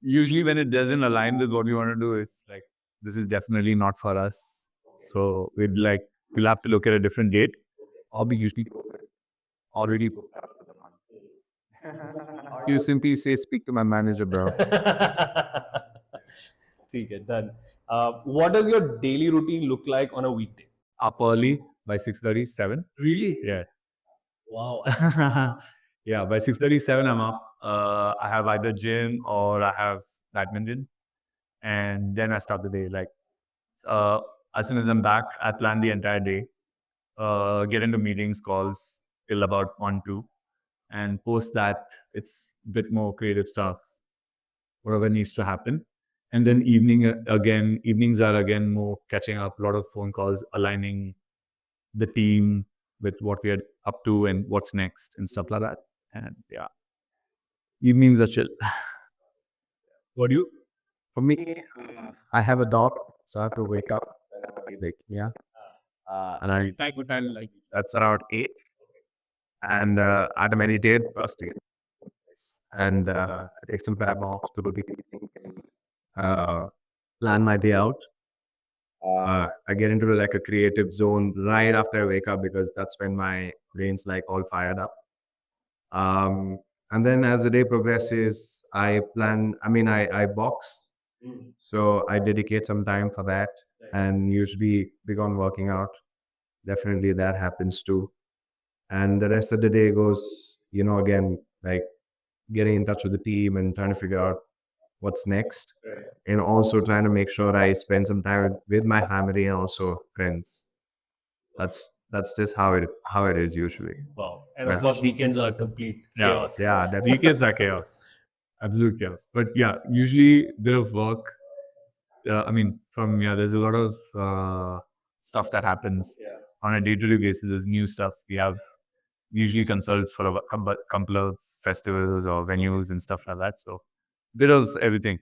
usually when it doesn't align with what we want to do, it's like this is definitely not for us. So we'll have to look at a different date, or we usually already booked out for the month. You simply say, speak to my manager, bro. ठीक है, done. What does your daily routine look like on a weekday? Up early by 6:37. Really? Yeah. Wow. Yeah, by 6:37 I'm up. I have either gym or I have badminton, and then I start the day. Like uh, as soon as I'm back, I plan the entire day. Get into meetings, calls till about 1, 2, and post that it's a bit more creative stuff, whatever needs to happen. And then evenings are again more catching up, a lot of phone calls, aligning the team with what we are up to and what's next and stuff like that. And yeah, evenings are chill. What do you? For me, I have a dog, so I have to wake up. Like, yeah. And I take good time, like that's around 8. And I have to meditate first thing. And I take some time off to be uh, plan my day out. I get into like a creative zone right after I wake up because that's when my brain's like all fired up. And then as the day progresses, I plan. I mean, I box, so I dedicate some time for that, and usually big on working out. Definitely that happens too. And the rest of the day goes, again like getting in touch with the team and trying to figure out what's next, and also trying to make sure I spend some time with my family and also friends. That's just how it is usually. Wow. And of course, weekends are complete chaos. Yeah, the weekends are chaos, absolute chaos. But yeah, usually bit of work. I mean, there's a lot of stuff that happens on a day-to-day basis. There's new stuff. We usually consult for a couple of festivals or venues and stuff like that. So, bit of everything,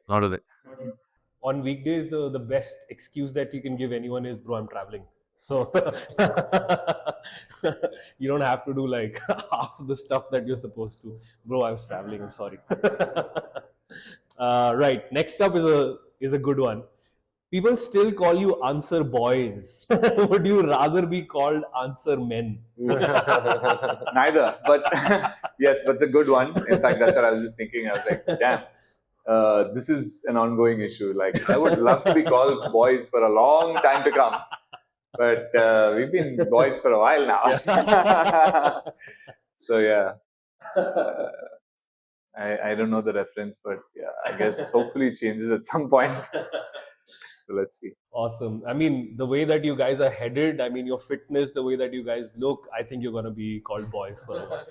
a lot of it. On weekdays, the best excuse that you can give anyone is, bro, I'm traveling. So you don't have to do like half the stuff that you're supposed to. Bro, I was traveling. I'm sorry. Right. Next up is a good one. People still call you answer boys. Would you rather be called answer men? Neither, but yes, but it's a good one. In fact, that's what I was just thinking. I was like, damn, this is an ongoing issue. Like, I would love to be called boys for a long time to come, but we've been boys for a while now. So yeah, I don't know the reference, but yeah, I guess hopefully it changes at some point. So let's see. Awesome. I mean, the way that you guys are headed, I mean, your fitness, the way that you guys look, I think you're going to be called boys for a while.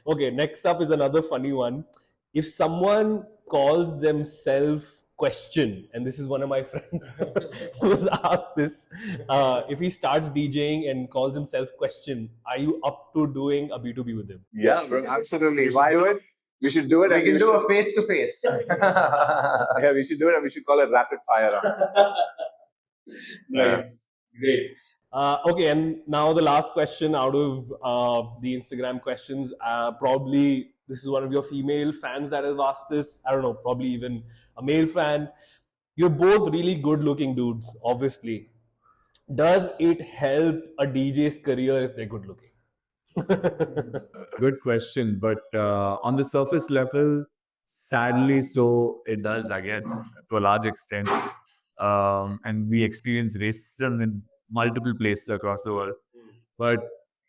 Okay, next up is another funny one. If someone calls themselves question, and this is one of my friends who was asked this, if he starts DJing and calls himself question, are you up to doing a B2B with him? Yes, Yeah, bro, absolutely. Why do it? We should do it. We can do a face-to-face. Yeah, we should do it, and we should call it rapid fire round. Nice. Great. Okay, and now the last question out of the Instagram questions. Probably this is one of your female fans that have asked this. I don't know, probably even a male fan. You're both really good-looking dudes, obviously. Does it help a DJ's career if they're good-looking? Good question, but on the surface level, sadly, so it does, I guess, to a large extent. And we experience racism in multiple places across the world. But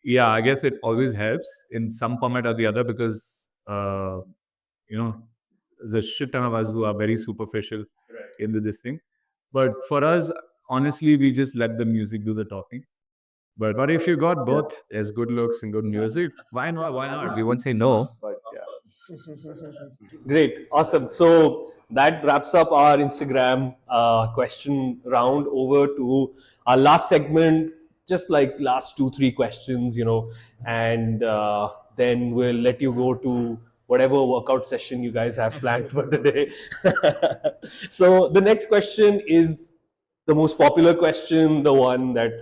yeah, I guess it always helps in some format or the other because, there's a shit ton of us who are very superficial into this thing. But for us, honestly, we just let the music do the talking. But if you got both as good looks and good music, why not? Why not? We won't say no. But yeah, Great, awesome. So that wraps up our Instagram question round. Over to our last segment, just like last two, three questions, and then we'll let you go to whatever workout session you guys have planned for today. So the next question is the most popular question, the one that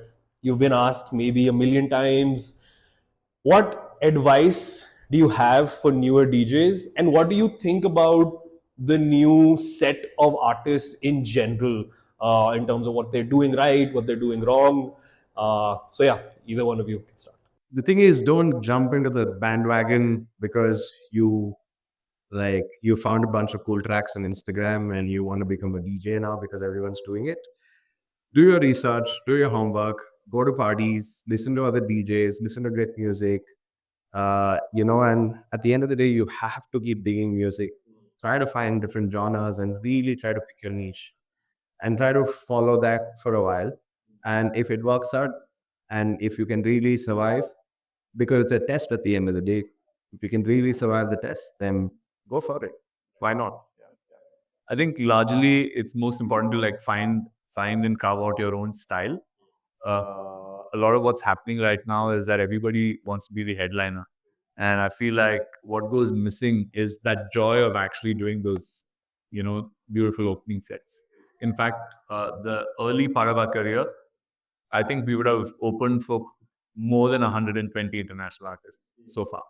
you've been asked maybe a million times. What advice do you have for newer DJs, and what do you think about the new set of artists in general, in terms of what they're doing right, what they're doing wrong? So yeah, either one of you can start. The thing is, don't jump into the bandwagon because you found a bunch of cool tracks on Instagram and you want to become a DJ now because everyone's doing it. Do your research, do your homework, go to parties, listen to other DJs, listen to great music. And at the end of the day, you have to keep digging music. Try to find different genres and really try to pick your niche and try to follow that for a while. And if it works out, and if you can really survive, because it's a test at the end of the day, if you can really survive the test, then go for it. Why not? I think largely it's most important to like find and carve out your own style. A lot of what's happening right now is that everybody wants to be the headliner, and I feel like what goes missing is that joy of actually doing those, beautiful opening sets. In fact, the early part of our career, I think we would have opened for more than 120 international artists so far,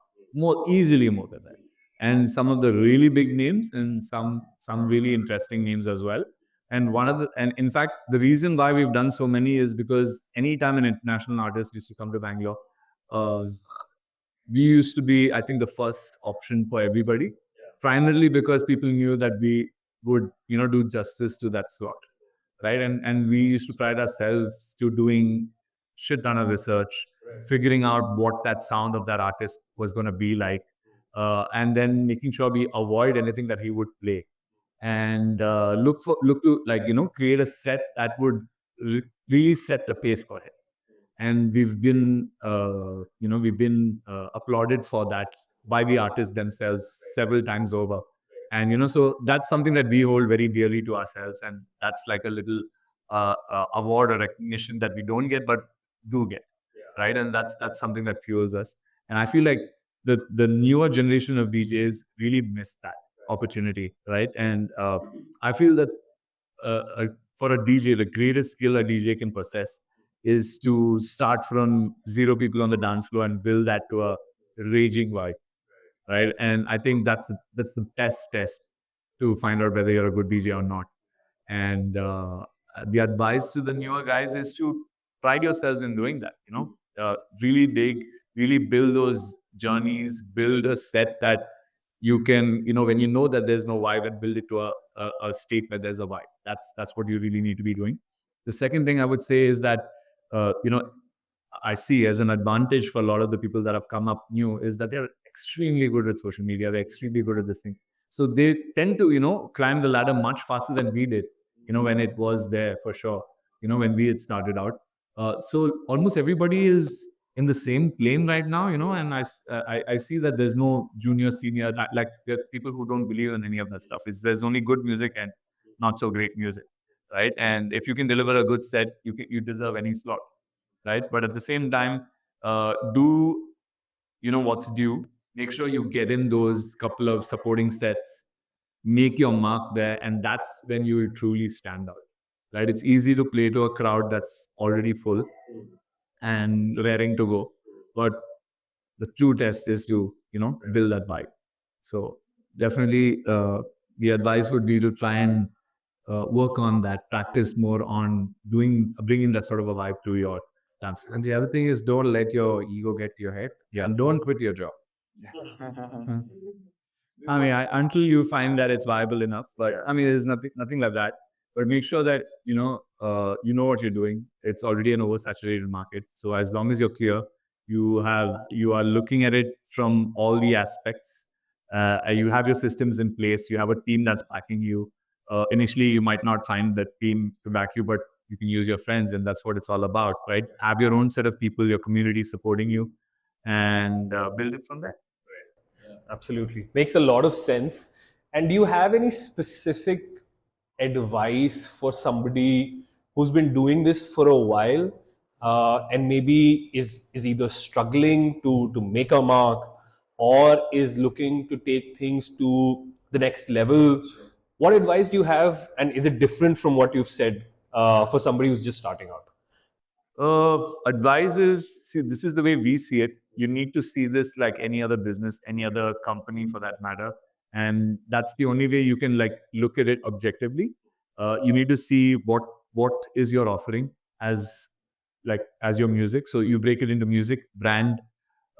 easily more than that, and some of the really big names and some really interesting names as well. And in fact, the reason why we've done so many is because anytime an international artist used to come to Bangalore, uh, we used to be, I think, the first option for everybody, primarily because people knew that we would, do justice to that slot, right? And we used to pride ourselves to doing shit ton of research, figuring out what that sound of that artist was going to be like, and then making sure we avoid anything that he would play, and look to create a set that would really set the pace for him. And we've been applauded for that by the artists themselves several times over. And so that's something that we hold very dearly to ourselves, and that's like a little award or recognition that we don't get but do get, right? And that's something that fuels us. And I feel like the newer generation of DJs really missed that opportunity, right? And I feel that for a DJ, the greatest skill a DJ can possess is to start from zero people on the dance floor and build that to a raging vibe, right? And I think that's the best test to find out whether you're a good DJ or not. And the advice to the newer guys is to pride yourselves in doing that. Really dig, really build those journeys, build a set that you can, when you know that there's no vibe, and build it to a state where there's a vibe. That's what you really need to be doing. The second thing I would say is that uh, you know I see as an advantage for a lot of the people that have come up new is that they're extremely good at social media. They're extremely good at this thing. So they tend to, climb the ladder much faster than we did, when it was there for sure, when we had started out. So almost everybody is in the same plane right now, and I see that there's no junior, senior, like there are people who don't believe in any of that stuff. There's only good music and not so great music, right? And if you can deliver a good set, you deserve any slot, right? But at the same time, do what's due. Make sure you get in those couple of supporting sets, make your mark there, and that's when you will truly stand out, right? It's easy to play to a crowd that's already full and raring to go, but the true test is to build that vibe. So definitely, the advice would be to try and work on that, practice more on bringing that sort of a vibe to your dance. And the other thing is, don't let your ego get to your head. Yeah. And don't quit your job. I mean, until you find that it's viable enough, but I mean, there's nothing like that. But make sure that you know what you're doing. It's already an oversaturated market, so as long as you're clear, you are looking at it from all the aspects. You have your systems in place. You have a team that's backing you. Initially, you might not find that team to back you, but you can use your friends, and that's what it's all about, right? Have your own set of people, your community supporting you, and build it from there. Absolutely. Makes a lot of sense. And do you have any specific advice for somebody who's been doing this for a while, and maybe is either struggling to make a mark or is looking to take things to the next level? What advice do you have, and is it different from what you've said for somebody who's just starting out? Advice is, see, this is the way we see it. You need to see this like any other business, any other company for that matter. And that's the only way you can like look at it objectively. You need to see what is your offering as like as your music. So you break it into music, brand,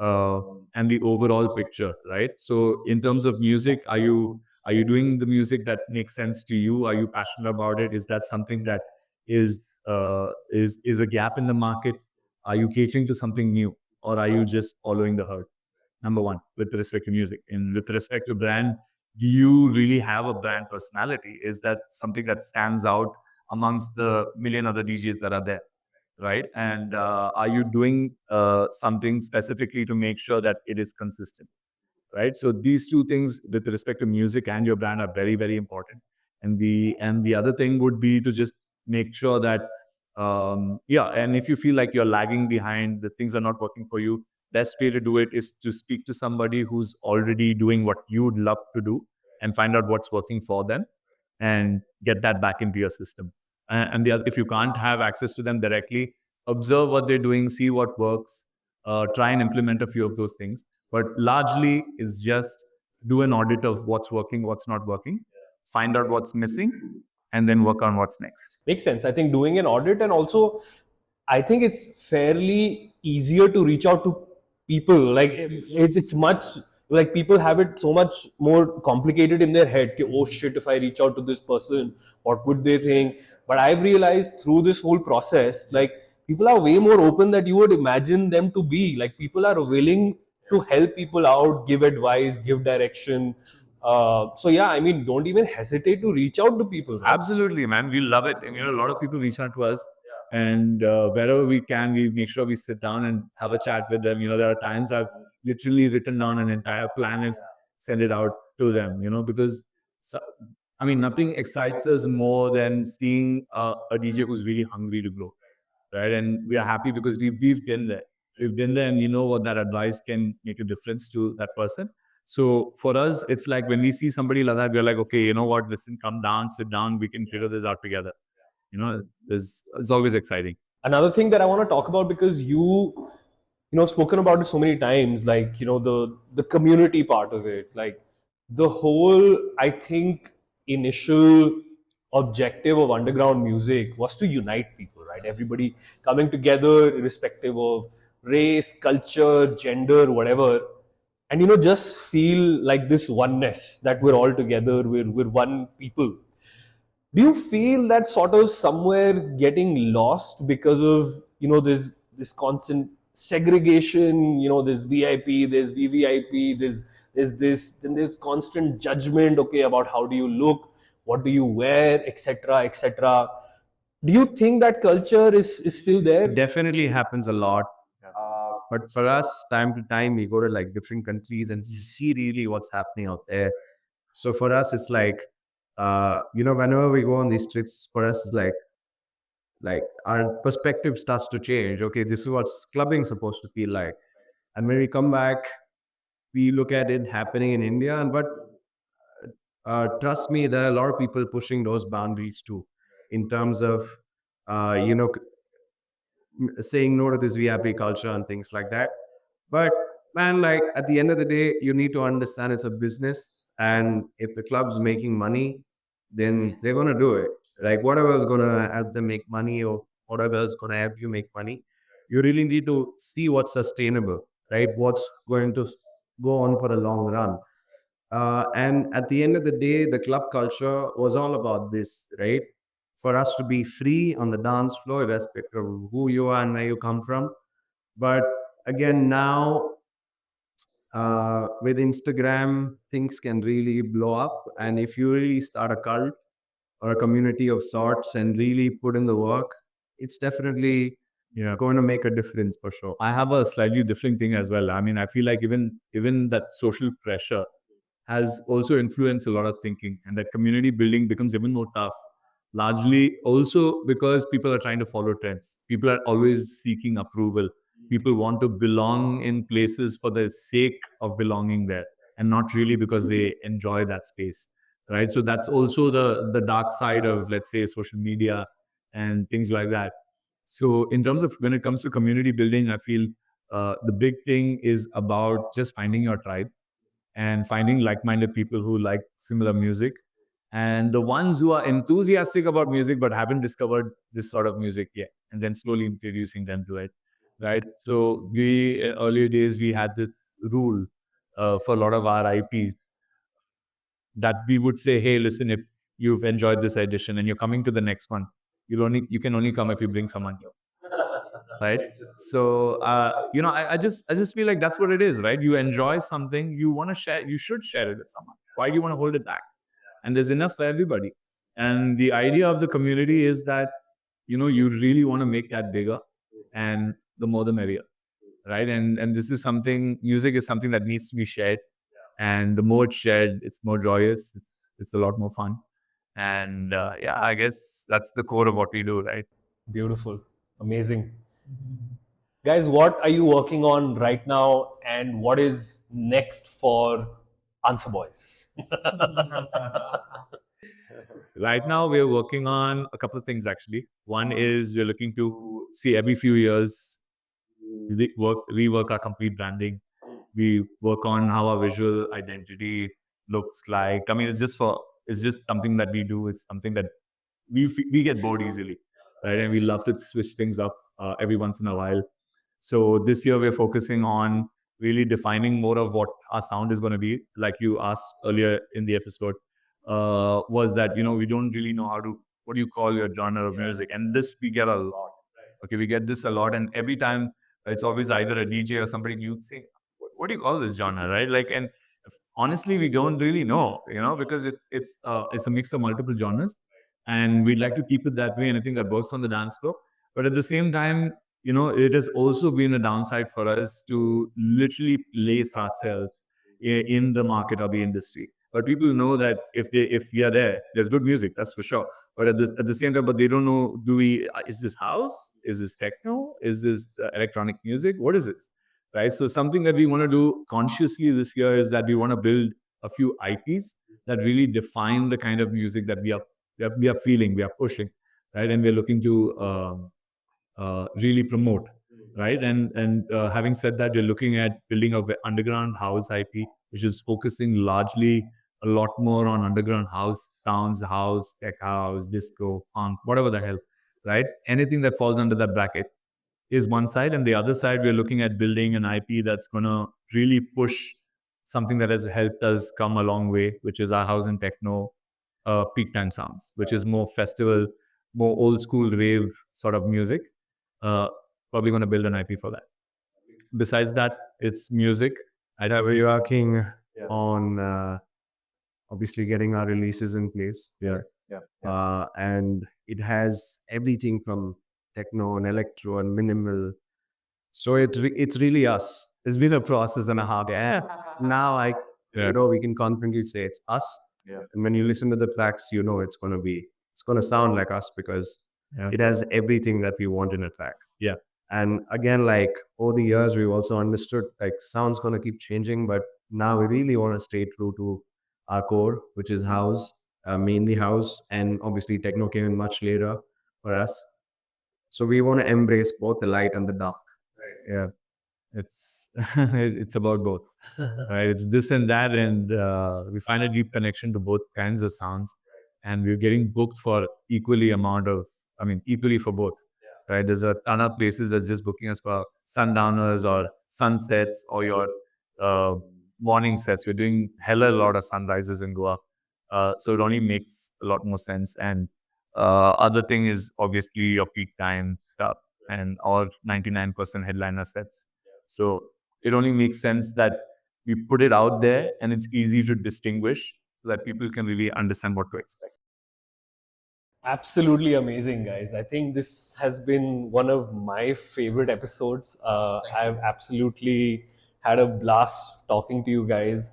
uh, and the overall picture, right? So in terms of music, are you doing the music that makes sense to you? Are you passionate about it? Is that something that is a gap in the market? Are you catering to something new, or are you just following the herd? Number one, with respect to music, and with respect to brand, do you really have a brand personality? Is that something that stands out amongst the million other DJs that are there? Right? And are you doing something specifically to make sure that it is consistent? Right? So these two things, with respect to music and your brand, are very, very important. And the other thing would be to just make sure that yeah. And if you feel like you're lagging behind, the things are not working for you, best way to do it is to speak to somebody who's already doing what you'd love to do and find out what's working for them and get that back into your system. And the other, if you can't have access to them directly, observe what they're doing, see what works, try and implement a few of those things. But largely, is just do an audit of what's working, what's not working, find out what's missing, and then work on what's next. Makes sense. I think doing an audit, and also I think it's fairly easier to reach out to people. Like it's much like people have it so much more complicated in their head. Ki, oh shit, if I reach out to this person, what would they think? But I've realized through this whole process, like people are way more open that you would imagine them to be. Like people are willing to help people out, give advice, give direction. So yeah, I mean, don't even hesitate to reach out to people. Right? Absolutely, man. We love it. And, a lot of people reach out to us. And wherever we can, we make sure we sit down and have a chat with them. There are times I've literally written down an entire plan and send it out to them, because, so, I mean, nothing excites us more than seeing a DJ who's really hungry to grow, right? And we are happy because we've been there. We've been there, and you know what, that advice can make a difference to that person. So for us, it's like when we see somebody like that, we're like, okay, you know what, listen, come down, sit down, we can figure this out together. It's always exciting. Another thing that I want to talk about, because spoken about it so many times, like the community part of it, like the whole, I think, initial objective of underground music was to unite people, right? Everybody coming together irrespective of race, culture, gender, whatever, and just feel like this oneness, that we're all together, we're one people. Do you feel that sort of somewhere getting lost because of this constant segregation? There's VIP, there's VVIP, there's this, then there's constant judgment, okay, about how do you look, what do you wear, etc., etc. Do you think that culture is still there? It definitely happens a lot. But for us, time to time, we go to like different countries and see really what's happening out there. So for us, it's like, whenever we go on these trips, for us, it's like our perspective starts to change. Okay, this is what clubbing supposed to feel like. And when we come back, we look at it happening in India. And but trust me, there are a lot of people pushing those boundaries too, in terms of, saying no to this VIP culture and things like that. But man, like at the end of the day, you need to understand it's a business, and if the club's making money, then they're gonna do it. Like whatever is gonna help them make money, or whatever is gonna help you make money, you really need to see what's sustainable, right? What's going to go on for a long run. And at the end of the day, the club culture was all about this, right? For us to be free on the dance floor, irrespective of who you are and where you come from. But again, now with Instagram, things can really blow up. And if you really start a cult or a community of sorts and really put in the work, it's definitely going to make a difference for sure. I have a slightly different thing as well. I mean, I feel like even that social pressure has also influenced a lot of thinking, and that community building becomes even more tough. Largely also because people are trying to follow trends. People are always seeking approval. People want to belong in places for the sake of belonging there, and not really because they enjoy that space, right? So that's also the dark side of, let's say, social media and things like that. So in terms of when it comes to community building, I feel the big thing is about just finding your tribe and finding like-minded people who like similar music, and the ones who are enthusiastic about music but haven't discovered this sort of music yet, and then slowly introducing them to it, right? So we earlier days we had this rule for a lot of our IPs that we would say, hey, listen, if you've enjoyed this edition and you're coming to the next one, you can only come if you bring someone new, right? So I just feel like that's what it is, right? You enjoy something, you want to share, you should share it with someone. Why do you want to hold it back? And there's enough for everybody. And the idea of the community is that you really want to make that bigger, and the more the merrier, right? And this is something, music is something that needs to be shared, and the more it's shared, it's more joyous, it's a lot more fun. And yeah, I guess that's the core of what we do, right? Beautiful. Amazing. Guys, what are you working on right now, and what is next for Answer Boys? Right now, we're working on a couple of things actually. One is we're looking to see every few years rework our complete branding. We work on how our visual identity looks like. I mean, it's just something that we do. It's something that we get bored easily, right? And we love to switch things up every once in a while. So this year we're focusing on really defining more of what our sound is going to be. Like you asked earlier in the episode, was that we don't really know what do you call your genre of music, and this we get a lot. Okay, we get this a lot, and every time it's always either a DJ or somebody new saying, "What do you call this genre?" Right? Like, and honestly, we don't really know, because it's a mix of multiple genres, and we'd like to keep it that way. And I think that works on the dance floor. But at the same time, it has also been a downside for us to literally place ourselves in the market or the industry. But people know that if we are there, there's good music, that's for sure. But at the same time, but they don't know, is this house? Is this techno? Is this electronic music? What is this? Right? So something that we want to do consciously this year is that we want to build a few IPs that really define the kind of music that we are feeling, we are pushing, right? And we're looking to really promote, right? And having said that, we're looking at building a underground house IP, which is focusing largely a lot more on underground house sounds, house, tech house, disco, punk, whatever the hell, right? Anything that falls under that bracket is one side, and the other side we're looking at building an IP that's going to really push something that has helped us come a long way, which is our house and techno peak time sounds, which is more festival, more old school rave sort of music. uh, Probably going to build an IP for that. Besides that, it's music. We're working on obviously getting our releases in place. And it has everything from techno and electro and minimal. So it's really us. It's been a process and a half. Yeah. Now we can confidently say it's us. And when you listen to the tracks, it's gonna sound like us because it has everything that we want in a track. Yeah. And again, like over the years, we've also understood like sound's gonna keep changing, but now we really want to stay true to our core, which is house, mainly house, and obviously techno came in much later for us. So we want to embrace both the light and the dark. Yeah. It's it's about both, right? It's this and that, and we find a deep connection to both kinds of sounds, and we're getting booked for equally for both, right? There's a ton of places that's just booking us for sundowners or sunsets or your uh, morning sets. We're doing hella a lot of sunrises in Goa, so it only makes a lot more sense. And other thing is obviously your peak time stuff and all 99% headliner sets. So it only makes sense that we put it out there and it's easy to distinguish so that people can really understand what to expect. Absolutely amazing, guys. I think this has been one of my favorite episodes. I've absolutely had a blast talking to you guys.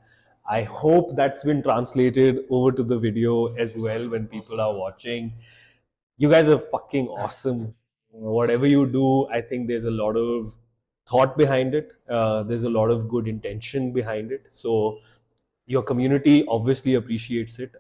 I hope that's been translated over to the video as well when people are watching. You guys are fucking awesome. Whatever you do, I think there's a lot of thought behind it. There's a lot of good intention behind it. So your community obviously appreciates it.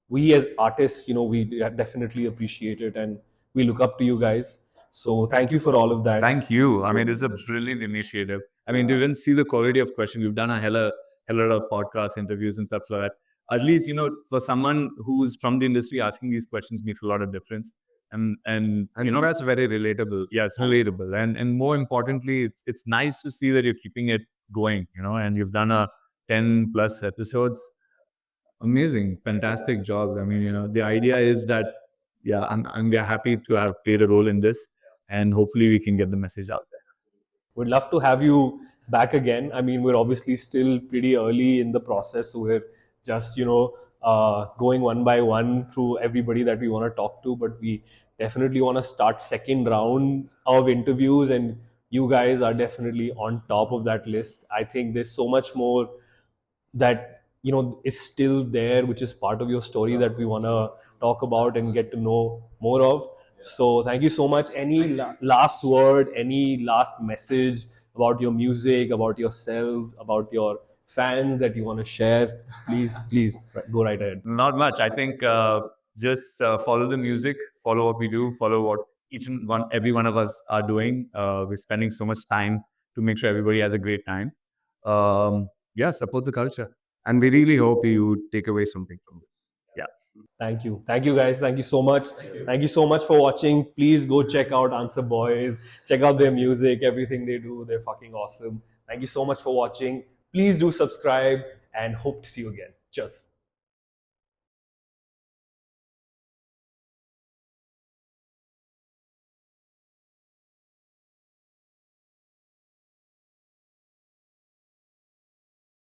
We as artists, we definitely appreciate it, and we look up to you guys. So thank you for all of that. Thank you. I mean, this is a brilliant initiative. I mean, to even see the quality of questions, we've done a hell lot of podcast interviews and stuff like that. At least, for someone who's from the industry, asking these questions makes a lot of difference. And that's very relatable. Yeah, it's relatable. And more importantly, it's nice to see that you're keeping it going, and you've done a 10 plus episodes. Amazing, fantastic job. I mean, the idea is that, yeah, we're happy to have played a role in this, and hopefully we can get the message out there. We'd love to have you back again. I mean, we're obviously still pretty early in the process. So we're just, going one by one through everybody that we want to talk to. But we definitely want to start second rounds of interviews. And you guys are definitely on top of that list. I think there's so much more that is still there, which is part of your story that we want to talk about and get to know more of. So thank you so much. Any last word, any last message about your music, about yourself, about your fans that you want to share? Please go right ahead. Not much. I think just follow the music, follow what we do, follow what every one of us are doing. We're spending so much time to make sure everybody has a great time. Support the culture. And we really hope you take away something from this. Yeah. Thank you, guys. Thank you so much. Thank you so much for watching. Please go check out Answerboys. Check out their music, everything they do. They're fucking awesome. Thank you so much for watching. Please do subscribe and hope to see you again. Cheers.